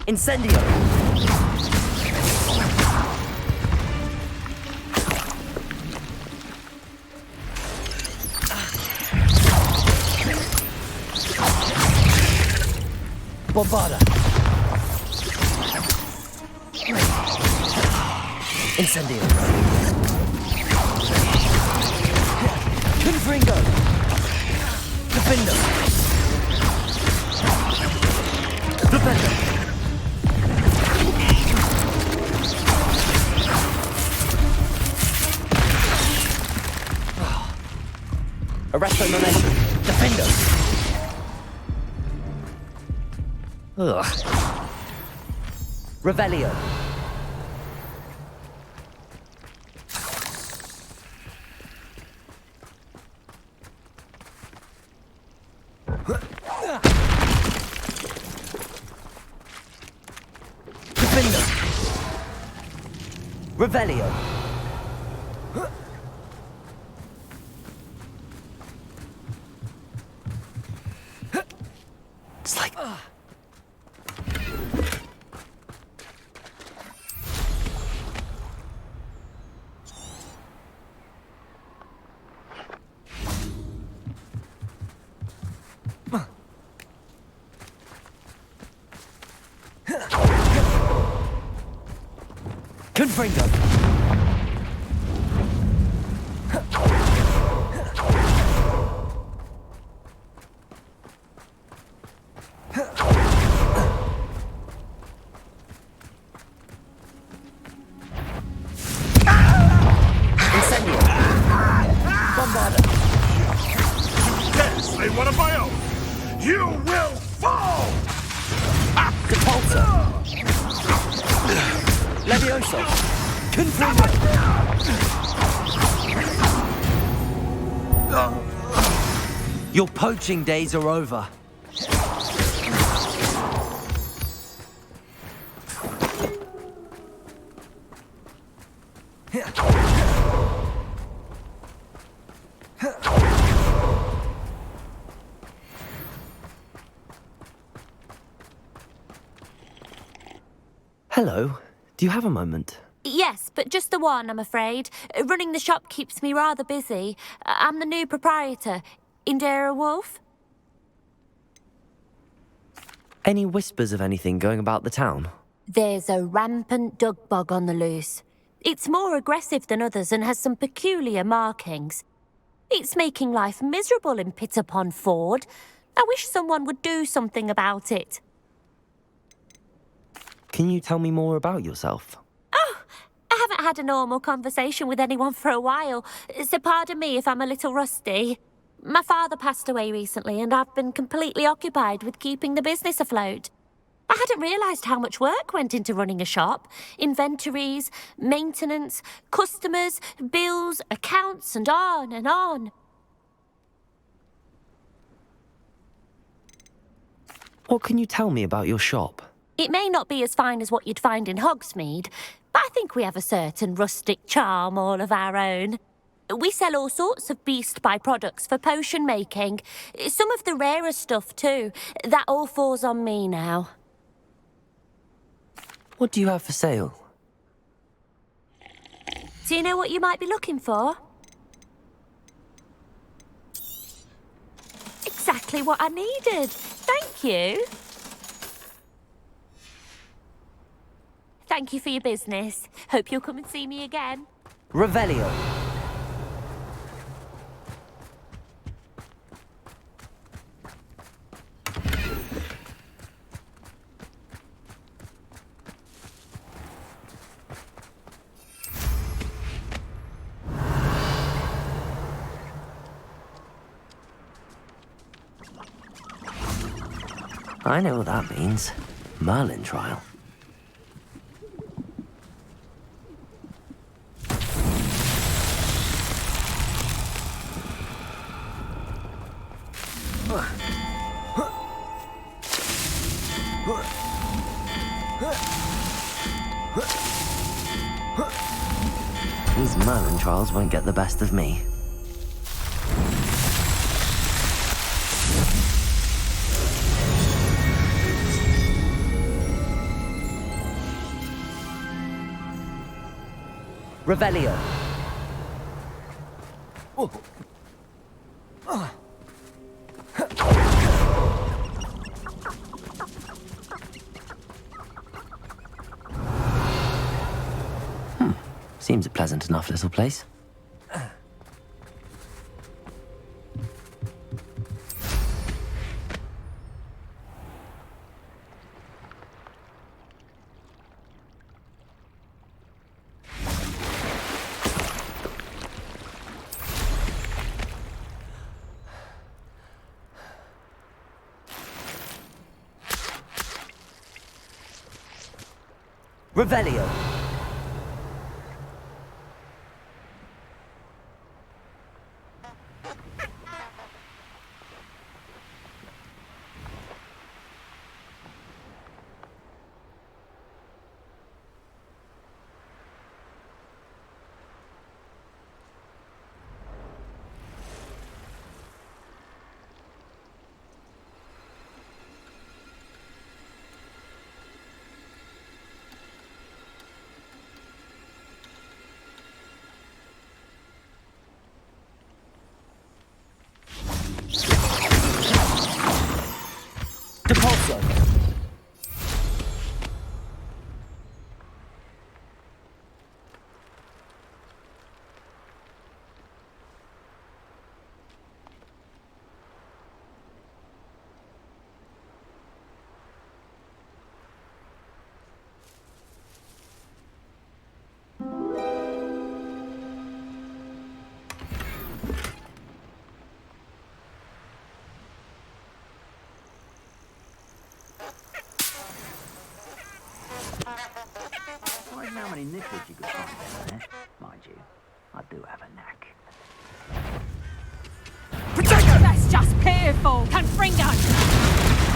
Incendio! Bombarder! Incendio! Confringo! Defender! Defender! Arresto momentum! Defender! Ugh. Revelio! Revelio. It's like... Confringo. Incendio. Bombarder. Yes, they want a bio. You will fall. Depulsor. Levioso. Confringo. Your poaching days are over. Hello. Do you have a moment? Yes, but just the one, I'm afraid. Running the shop keeps me rather busy. I'm the new proprietor, Indira Wolf. Any whispers of anything going about the town? There's a rampant dug bug on the loose. It's more aggressive than others and has some peculiar markings. It's making life miserable in Pitterpond Ford. I wish someone would do something about it. Can you tell me more about yourself? Oh, I haven't had a normal conversation with anyone for a while, so pardon me if I'm a little rusty. My father passed away recently and I've been completely occupied with keeping the business afloat. I hadn't realised how much work went into running a shop. Inventories, maintenance, customers, bills, accounts, and on and on. What can you tell me about your shop? It may not be as fine as what you'd find in Hogsmeade, but I think we have a certain rustic charm all of our own. We sell all sorts of beast byproducts for potion making. Some of the rarer stuff too. That all falls on me now. What do you have for sale? Do you know what you might be looking for? Exactly what I needed. Thank you. Thank you for your business. Hope you'll come and see me again. Revelio. I know what that means. Merlin trial. These Merlin trials won't get the best of me. Revelio. Seems a pleasant enough little place. Revelio. Depulso. Surprised how many nickels you could find down there. Mind you, I do have a knack. That's just pitiful. Confringo.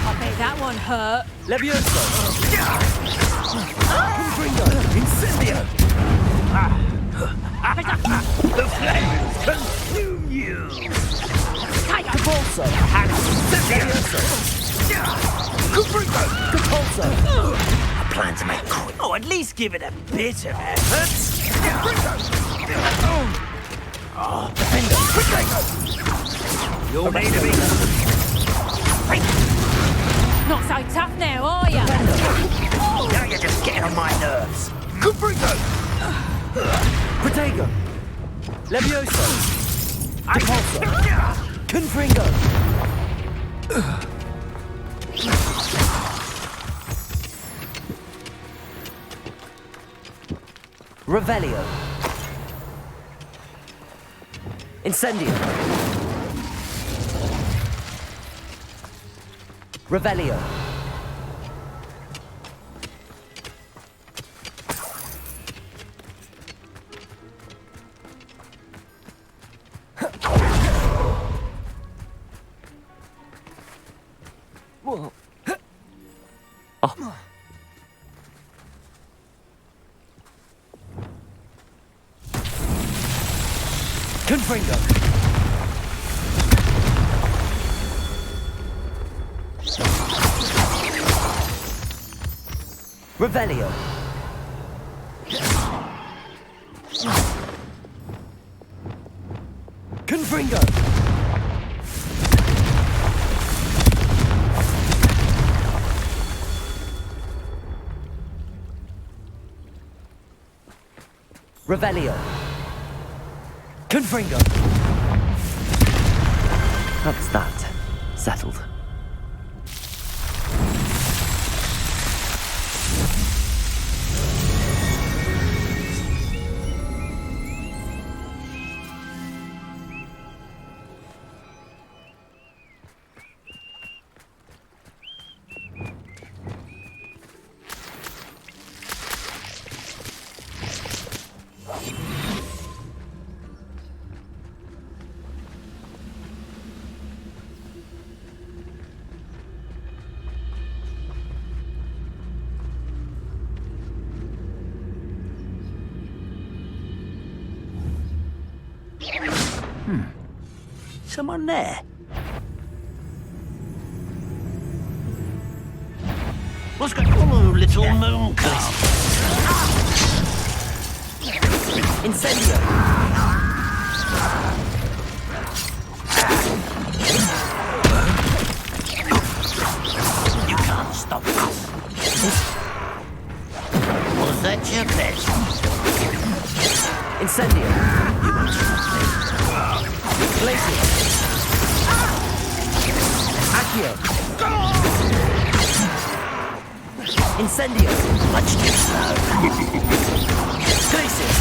I bet that one hurt. Levioso. Confringo. Incendio. The flames consume you. Depulso. Levioso. Confringo. Depulso. I plan to make quick. Oh, at least give it a bit of effort. Oh, defender. Quickly. You'll need to be. Not so tough now, are you? Now you're just getting on my nerves. Confringo! Protego! Levioso! Impulso! Confringo! Revelio! Incendio! Revelio! Whoa. Oh. Confringo! Revelio! Confringo! Revelio! Confringo! That's that. Settled. Someone there? What's going on, oh, little moon calf? Incendio! You can't stop us. Was that your best? Incendio! Glacier! Accio! Incendio! Much too slow. Glacier!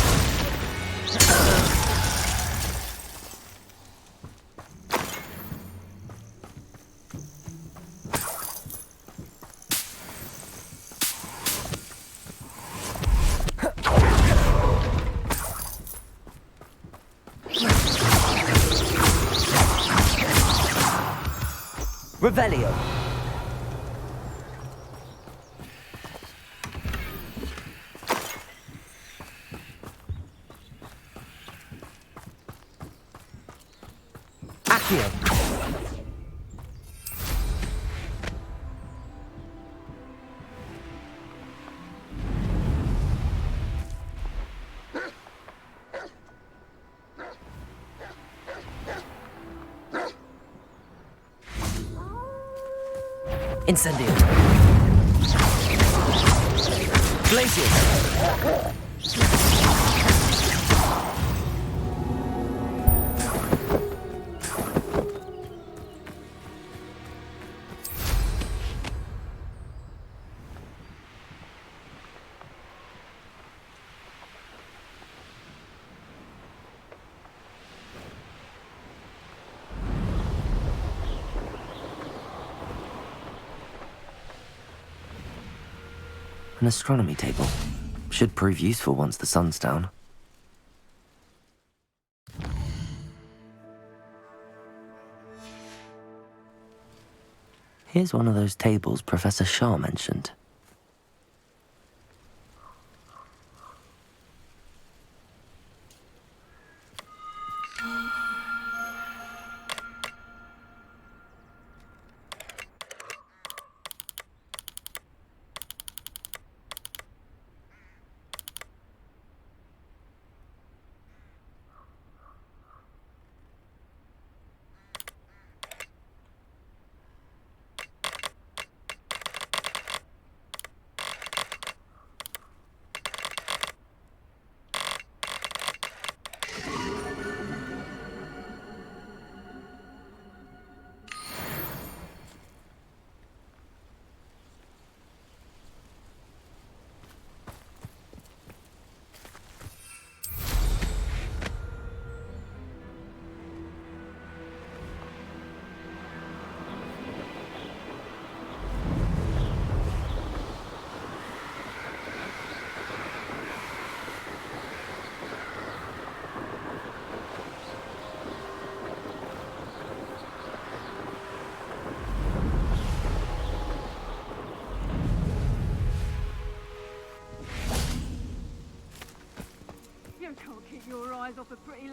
Revelio! Accio! Incendio! Glacier! An astronomy table. Should prove useful once the sun's down. Here's one of those tables Professor Shah mentioned.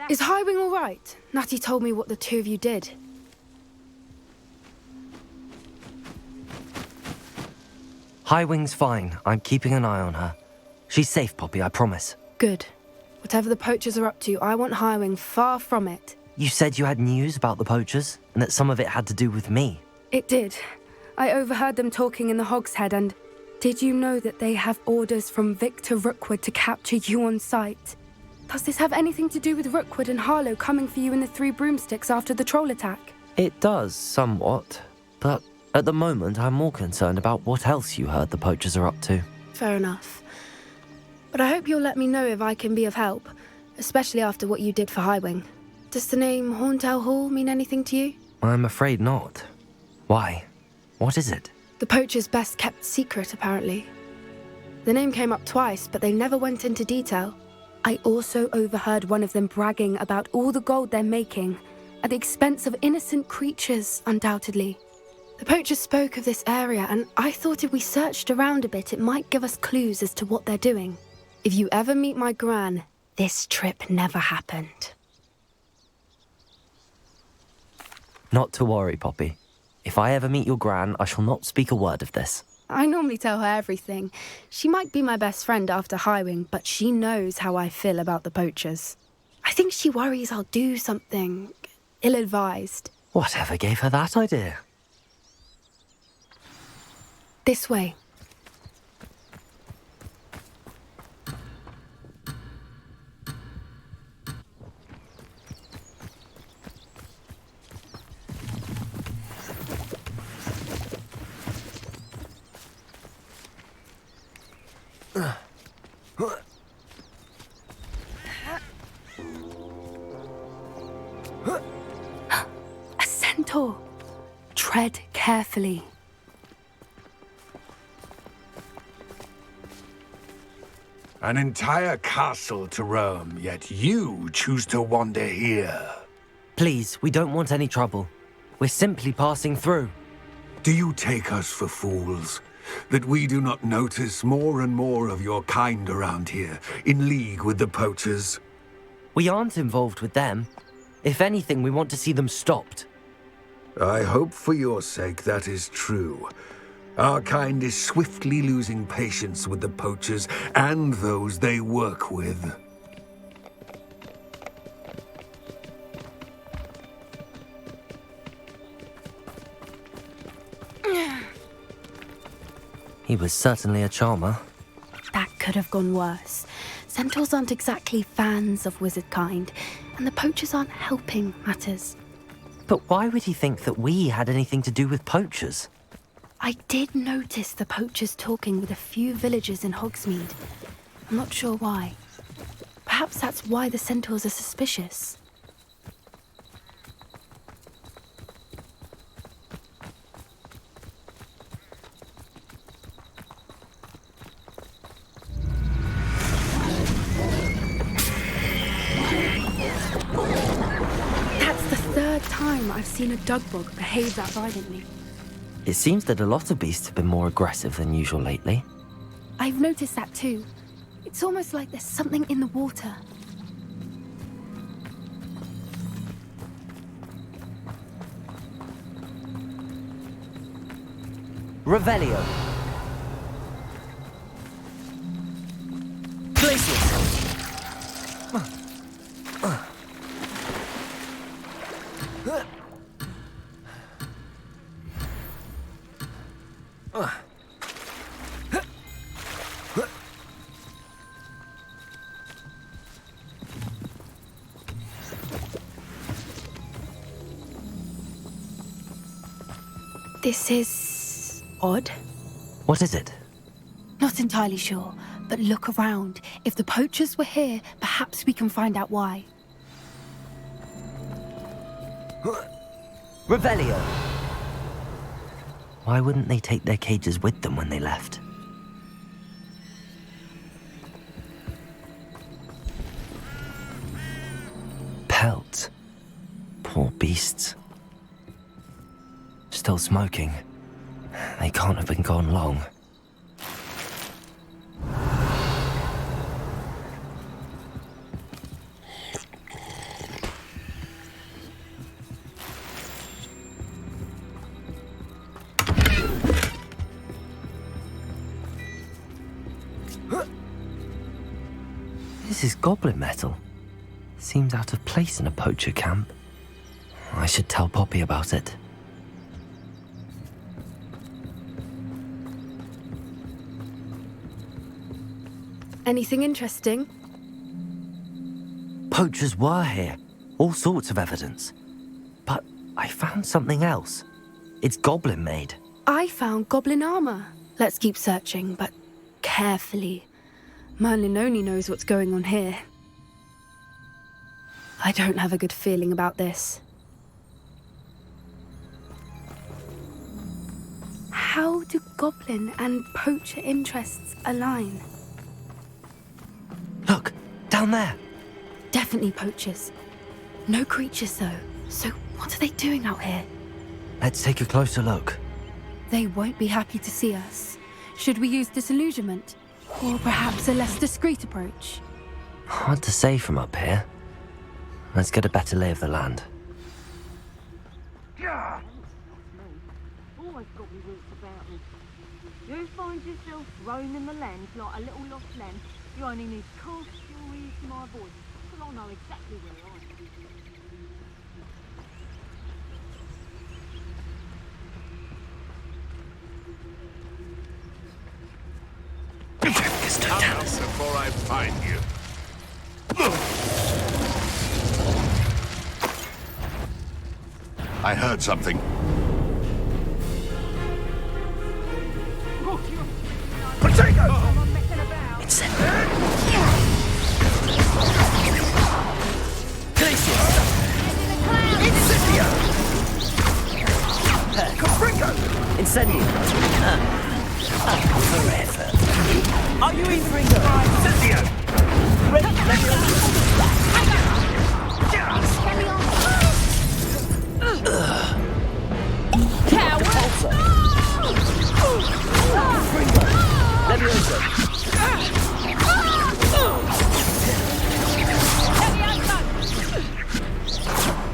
Is Highwing all right? Natty told me what the two of you did. Highwing's fine. I'm keeping an eye on her. She's safe, Poppy, I promise. Good. Whatever the poachers are up to, I want Highwing far from it. You said you had news about the poachers, and that some of it had to do with me. It did. I overheard them talking in the Hogshead, and did you know that they have orders from Victor Rookwood to capture you on sight? Does this have anything to do with Rookwood and Harlow coming for you in the Three Broomsticks after the troll attack? It does, somewhat. But at the moment, I'm more concerned about what else you heard the poachers are up to. Fair enough. But I hope you'll let me know if I can be of help, especially after what you did for Highwing. Does the name Horntail Hall mean anything to you? I'm afraid not. Why? What is it? The poacher's best kept secret, apparently. The name came up twice, but they never went into detail. I also overheard one of them bragging about all the gold they're making, at the expense of innocent creatures, undoubtedly. The poachers spoke of this area, and I thought if we searched around a bit, it might give us clues as to what they're doing. If you ever meet my gran, this trip never happened. Not to worry, Poppy. If I ever meet your gran, I shall not speak a word of this. I normally tell her everything. She might be my best friend after Highwing, but she knows how I feel about the poachers. I think she worries I'll do something ill-advised. Whatever gave her that idea? This way. A centaur. Tread carefully. An entire castle to roam, yet you choose to wander here. Please, we don't want any trouble. We're simply passing through. Do you take us for fools? That we do not notice more and more of your kind around here, in league with the poachers? We aren't involved with them. If anything, we want to see them stopped. I hope for your sake that is true. Our kind is swiftly losing patience with the poachers and those they work with. He was certainly a charmer. That could have gone worse. Centaurs aren't exactly fans of wizard kind, and the poachers aren't helping matters. But why would he think that we had anything to do with poachers? I did notice the poachers talking with a few villagers in Hogsmeade. I'm not sure why. Perhaps that's why the centaurs are suspicious. That's the third time I've seen a dugbog behave that violently. It seems that a lot of beasts have been more aggressive than usual lately. I've noticed that too. It's almost like there's something in the water. Revelio. Glacius. This is odd. What is it? Not entirely sure, but look around. If the poachers were here, perhaps we can find out why. Revelio. Why wouldn't they take their cages with them when they left? Pelt. Poor beasts. Still smoking. They can't have been gone long. This is goblin metal. Seems out of place in a poacher camp. I should tell Poppy about it. Anything interesting? Poachers were here. All sorts of evidence. But I found something else. It's goblin made. I found goblin armor. Let's keep searching, but carefully. Merlin only knows what's going on here. I don't have a good feeling about this. How do goblin and poacher interests align? Look, down there. Definitely poachers. No creatures, though. So what are they doing out here? Let's take a closer look. They won't be happy to see us. Should we use disillusionment? Or perhaps a less discreet approach? Hard to say from up here. Let's get a better lay of the land. Always got me wits about me. You find yourself roaming the land like a little lost lamb, you only need to cast your ears to my voice, because I'll know exactly where I am. Come out before I find you. I heard something. Potato! It's Incendio! Incendio! Forever. Are you in for Incendio!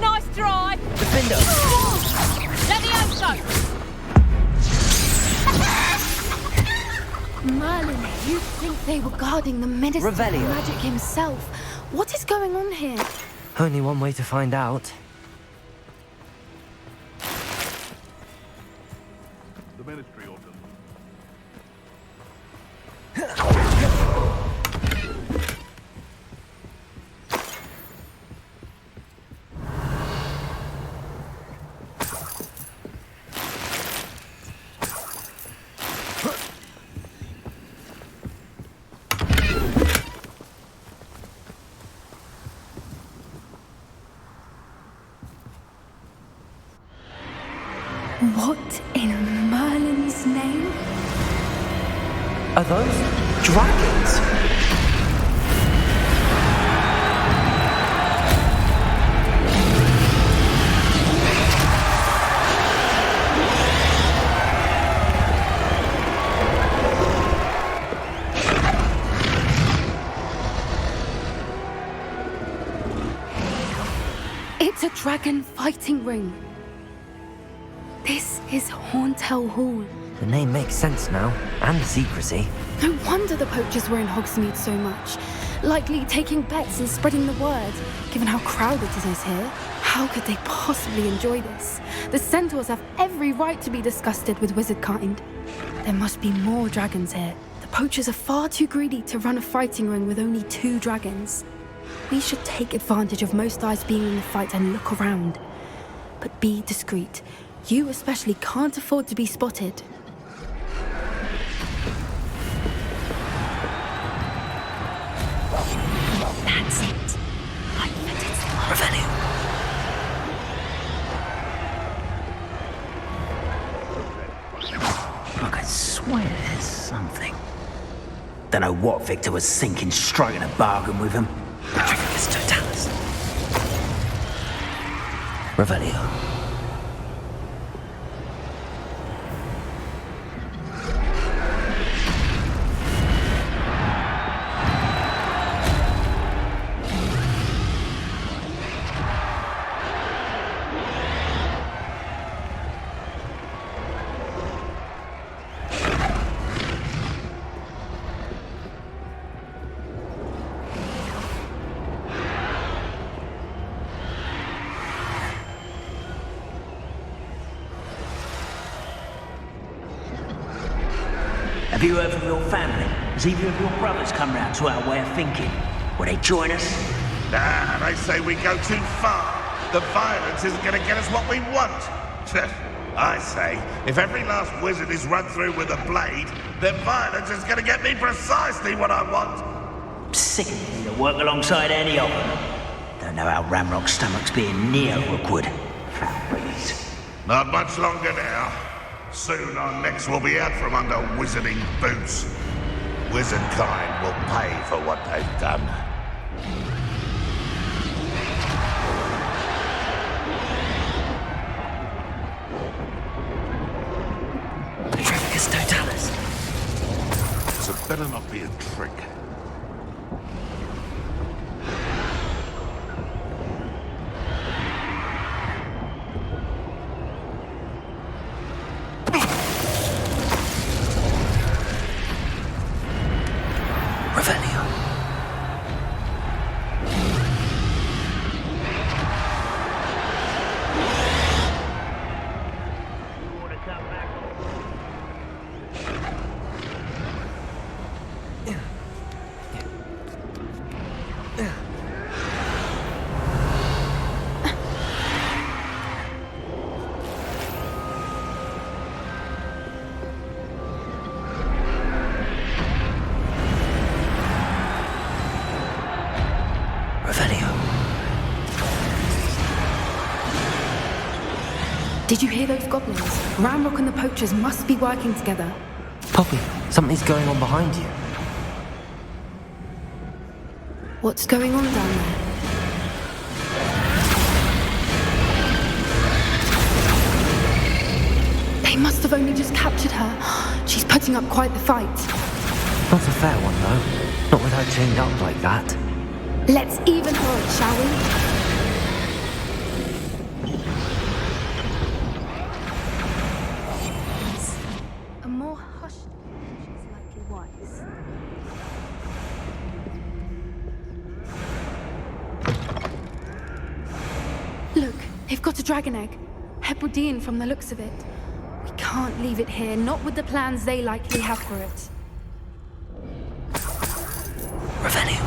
Nice try. Defender. Levioso. Merlin, you think they were guarding the Minister of Revelio. Magic himself? What is going on here? only one way to find out. The Ministry orders. What in Merlin's name? Are those dragons? It's a dragon fighting ring. This is Horntail Hall. The name makes sense now, and the secrecy. No wonder the poachers were in Hogsmeade so much. Likely taking bets and spreading the word, given how crowded it is here. How could they possibly enjoy this? The centaurs have every right to be disgusted with wizard kind. There must be more dragons here. The poachers are far too greedy to run a fighting ring with only 2 dragons. We should take advantage of most eyes being in the fight and look around. But be discreet. You especially can't afford to be spotted. That's it. I bet it's Revelio. I could swear there's something. Don't know what Victor was thinking, striking a bargain with him. Patricus Totalis. Revelio. you heard from your family? Has either of your brothers come round to our way of thinking? Will they join us? Nah, they say we go too far. The violence isn't going to get us what we want. I say, if every last wizard is run through with a blade, then violence is going to get me precisely what I want. Sickening to work alongside any of them. Don't know how Ramrock's stomach's being near Rookwood. Not much longer now. Soon our necks will be out from under wizarding boots. Wizard kind will pay for what they've done. Trifficus Totalis. So better not be a trick. Did you hear those goblins? Ramrock and the poachers must be working together. Poppy, something's going on behind you. What's going on down there? They must have only just captured her. She's putting up quite the fight. Not a fair one, though. Not with her chained up like that. Let's even her, shall we? Look, they've got a dragon egg. Hebridean from the looks of it. We can't leave it here, not with the plans they likely have for it. Revelio.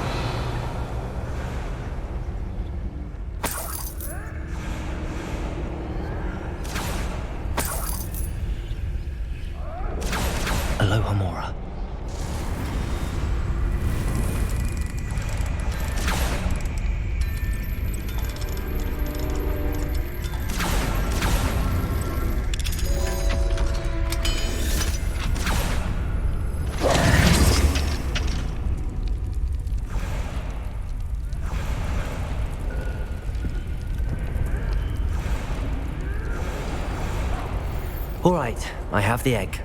Aloha Mora. All right, I have the egg.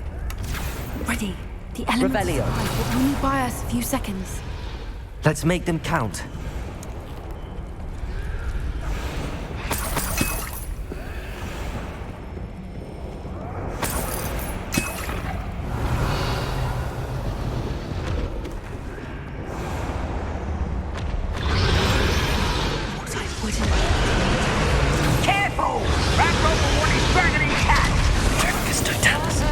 Ready. The elements will only buy us a few seconds. Let's make them count. Careful! Ramrock will want his dragon intact! Trifficus Totalis.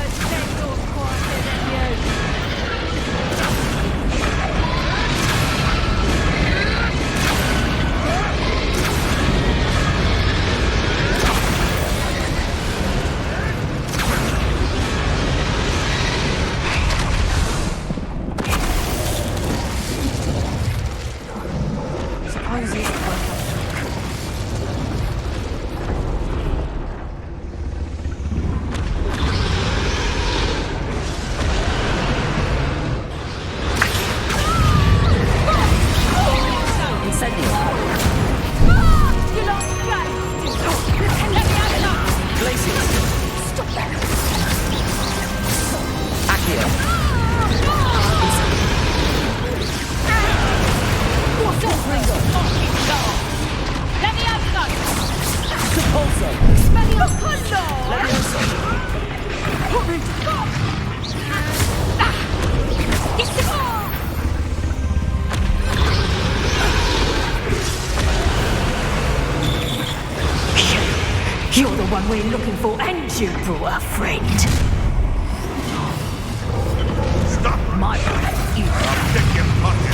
You're the one we're looking for, and you brought a friend. My bad. You Stick your pocket.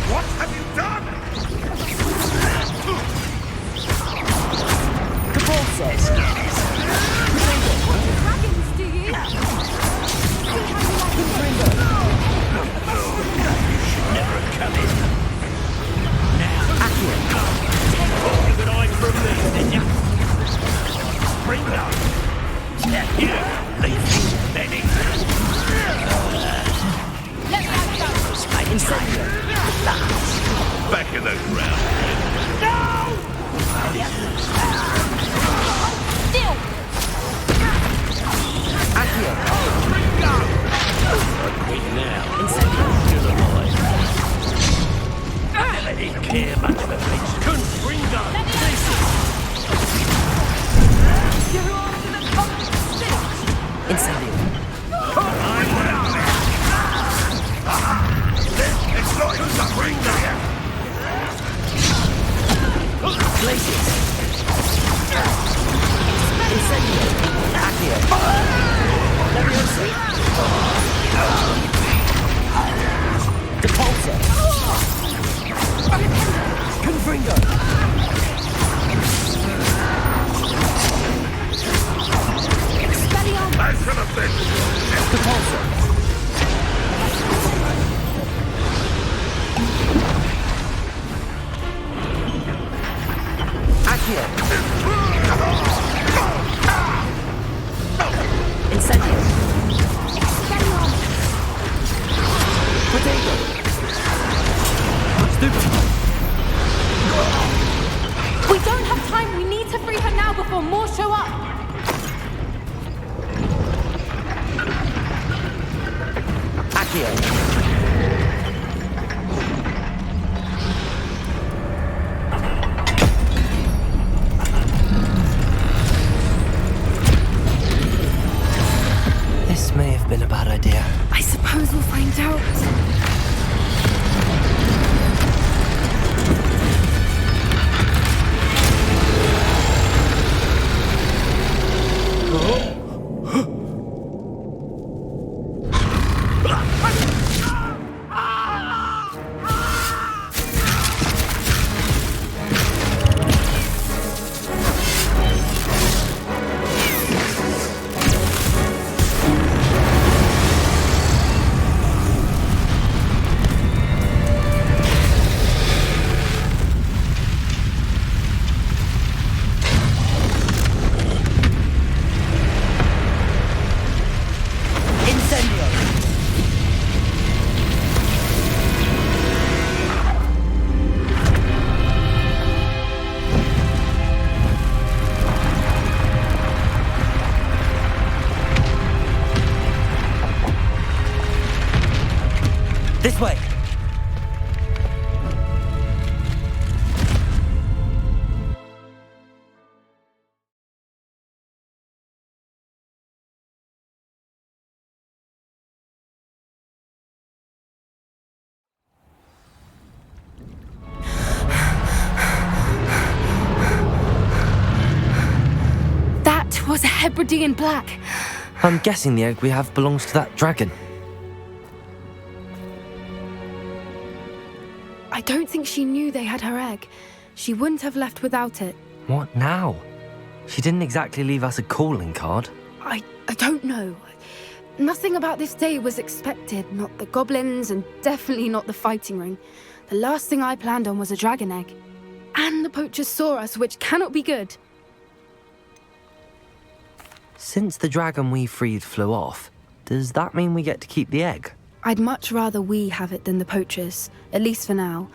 What have you done? Dragons, do you? See how you should never have come in. Now, take all you could hide from me, didn't you? Bring it on. You leafy Benny. Let me go. Incendio. Back in the ground. Still. Accio. Quit now. Still alive. Never did care much for things. Couldn't bring on. You're on to the fucking stick. Incendio. It's not you to bring there. Glaciers. Incendio. Accio. Leviosa. Depulso. Confringo. Expelliarmus. I should have been. Depulso. Accio. Incendio. Expelliarmus. Potato. We don't have time. We need to free her now before more show up. Accio. This may have been a bad idea. I suppose we'll find out. This way. That was a Hebridean black. I'm guessing the egg we have belongs to that dragon. I don't think she knew they had her egg. She wouldn't have left without it. What now? She didn't exactly leave us a calling card. I don't know. Nothing about this day was expected. Not the goblins, and definitely not the fighting ring. The last thing I planned on was a dragon egg. And the poachers saw us, which cannot be good. Since the dragon we freed flew off, does that mean we get to keep the egg? I'd much rather we have it than the poachers, at least for now.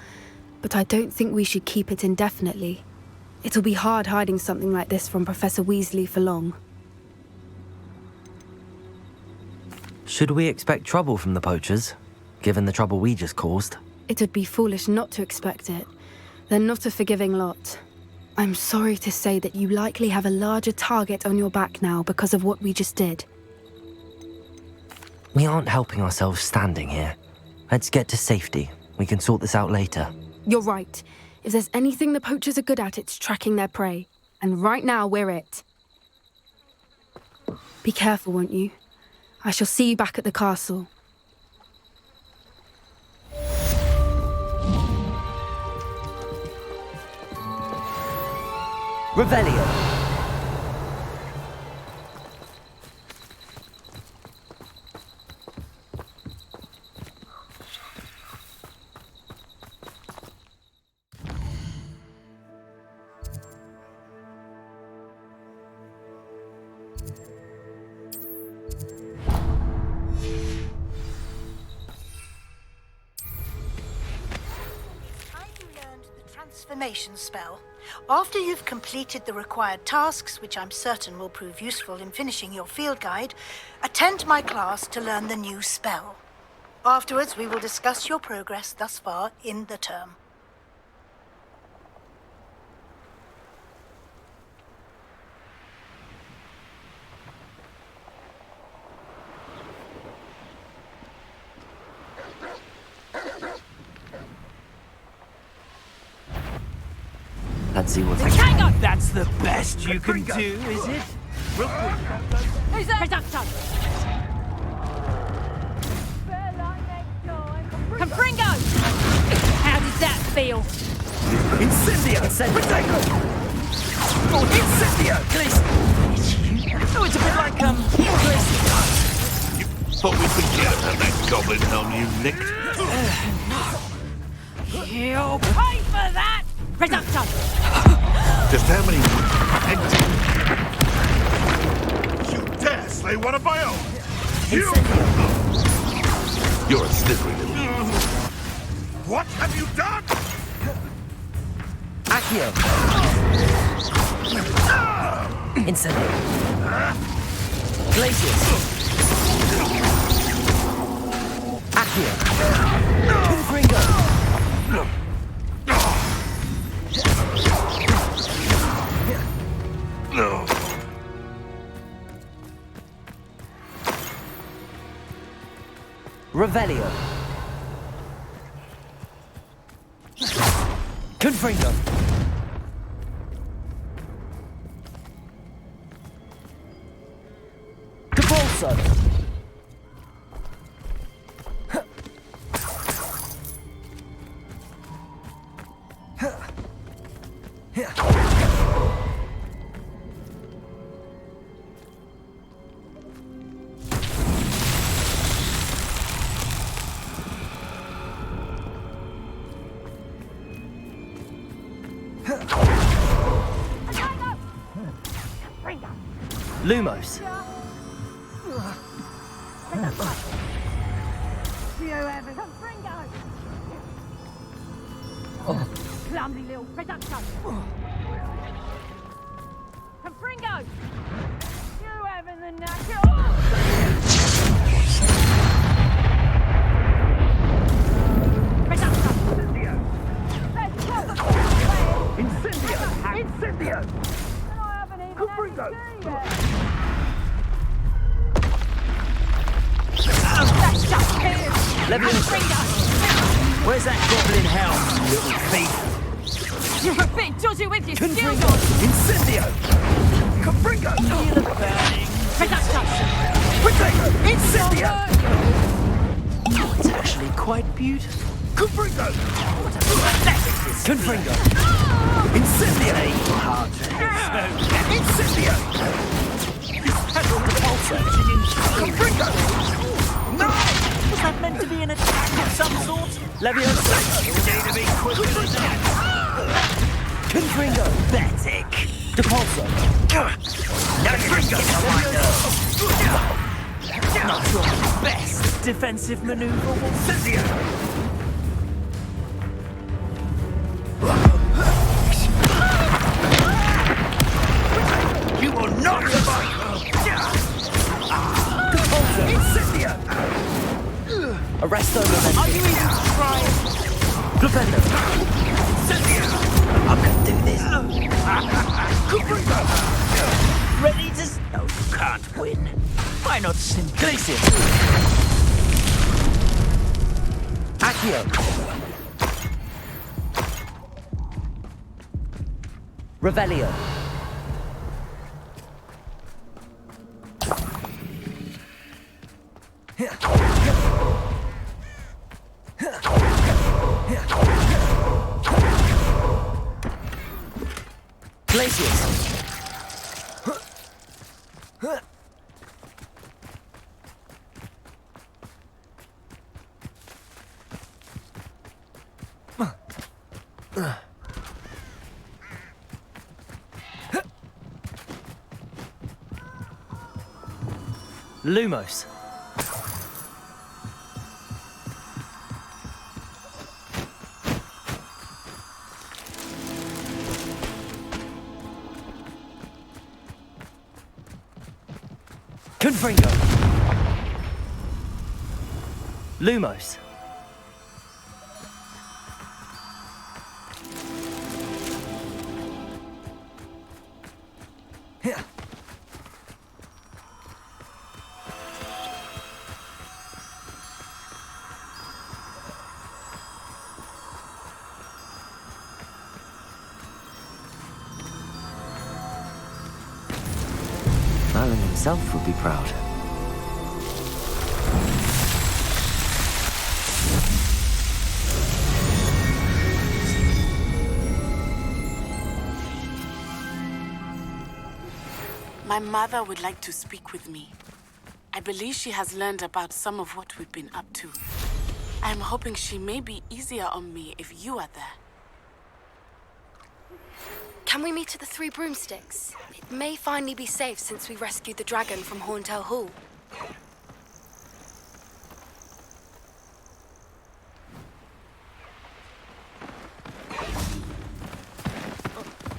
But I don't think we should keep it indefinitely. It'll be hard hiding something like this from Professor Weasley for long. Should we expect trouble from the poachers, given the trouble we just caused? It'd be foolish not to expect it. They're not a forgiving lot. I'm sorry to say that you likely have a larger target on your back now because of what we just did. We aren't helping ourselves standing here. Let's get to safety. We can sort this out later. You're right. If there's anything the poachers are good at, it's tracking their prey. And right now, we're it. Be careful, won't you? I shall see you back at the castle. Revelio. Transformation spell. After you've completed the required tasks, which I'm certain will prove useful in finishing your field guide, attend my class to learn the new spell. Afterwards, we will discuss your progress thus far in the term. Let's see what's Hang on! That's the best you can do, is it? Who's that? Reducto! Confringo! How did that feel? Incendio! Potato! Oh, Incendio! Please! Oh, it's a bit like, English. Thought we'd forget about that goblin helm you nicked. You'll pay for that! Reducto! Just how many you dare slay one of my own? You're a slippery little... What have you done? Accio. Incendio. Glacius. Accio. Confringo. No. Revelio. Confringo. Cabolso. Lumos. Clumsy little Reducto! Confringo! You having the knacker? Reducto! Incendio! Incendio! Confringo! That's just here! Confringo! Where's that goblin helm, you little thief? You're a bit dodgy with your skills! Incendio! Confringo! Feel it burning! Reducto! Potato! Incendio! Oh, it's actually quite beautiful. Confringo! What a pathetic this Confringo! Incendio! Hard to Incendio! That's all the pulse acting in. Confringo! No! Was that meant to be an attack of some sort? Leviosa! You'll need to be quicker than that! Confringo! Pathetic! Depulso! Now you're getting on my nerves! Not your best defensive maneuver, Incendio! You will not survive! Incendio! Arresto Memento. Are you even trying? Glupendo. Incendio! I can do this. Confringo! Ready to... No, you can't win. Why not simply... Glacius. Accio. Revelio. Glacius. Lumos. Confringo. Lumos. Alan himself would be proud. My mother would like to speak with me. I believe she has learned about some of what we've been up to. I'm hoping she may be easier on me if you are there. Can we meet at the Three Broomsticks? It may finally be safe since we rescued the dragon from Horntail Hall.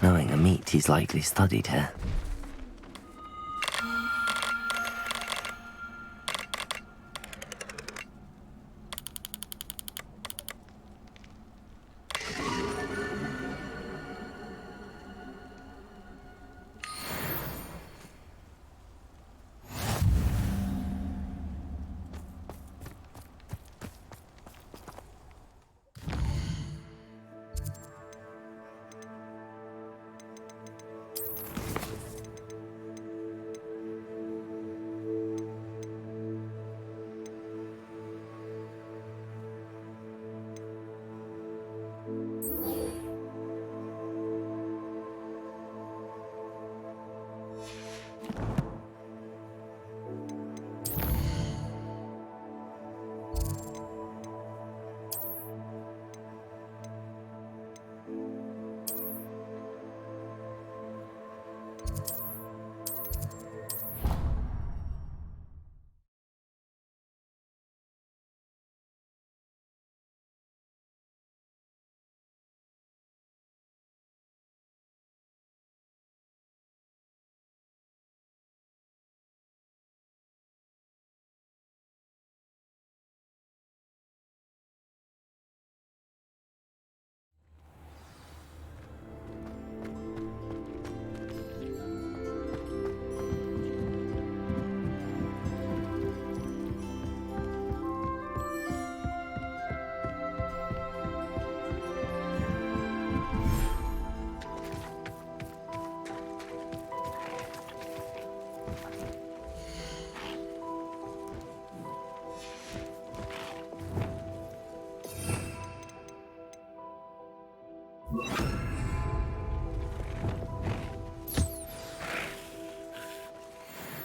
Knowing a meat, he's likely studied here.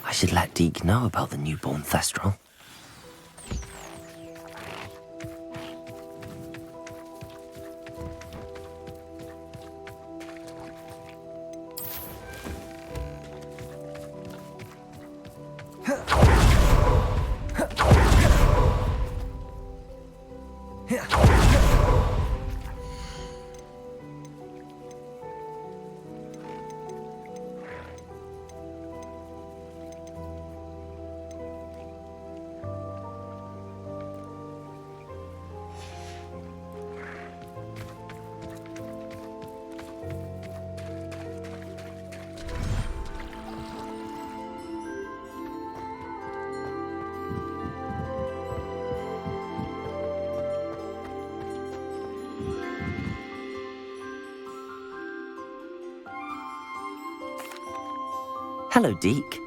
I should let Deke know about the newborn Thestral. Hello, Deke.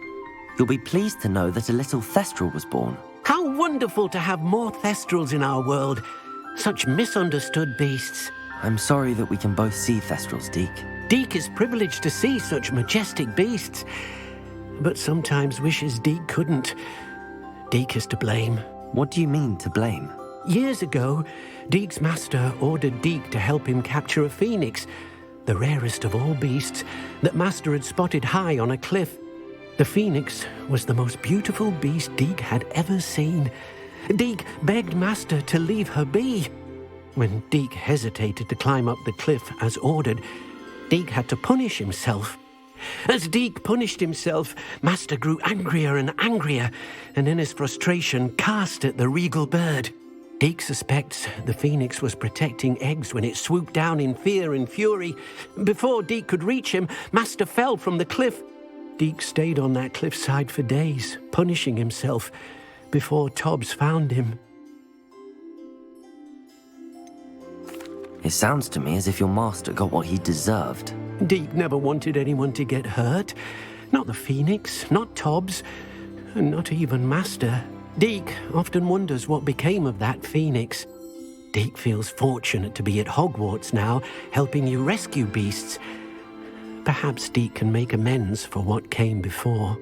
You'll be pleased to know that a little Thestral was born. How wonderful to have more Thestrals in our world. Such misunderstood beasts. I'm sorry that we can both see Thestrals, Deke. Deke is privileged to see such majestic beasts, but sometimes wishes Deke couldn't. Deke is to blame. What do you mean, to blame? Years ago, Deke's master ordered Deke to help him capture a phoenix, the rarest of all beasts that Master had spotted high on a cliff. The phoenix was the most beautiful beast Deke had ever seen. Deke begged Master to leave her be. When Deke hesitated to climb up the cliff as ordered, Deke had to punish himself. As Deke punished himself, Master grew angrier and angrier, and in his frustration cast at the regal bird. Deke suspects the phoenix was protecting eggs when it swooped down in fear and fury. Before Deke could reach him, Master fell from the cliff. Deke stayed on that cliffside for days, punishing himself, before Tobbs found him. It sounds to me as if your master got what he deserved. Deke never wanted anyone to get hurt. Not the phoenix, not Tobbs, and not even Master. Deke often wonders what became of that phoenix. Deke feels fortunate to be at Hogwarts now, helping you rescue beasts. Perhaps Deke can make amends for what came before.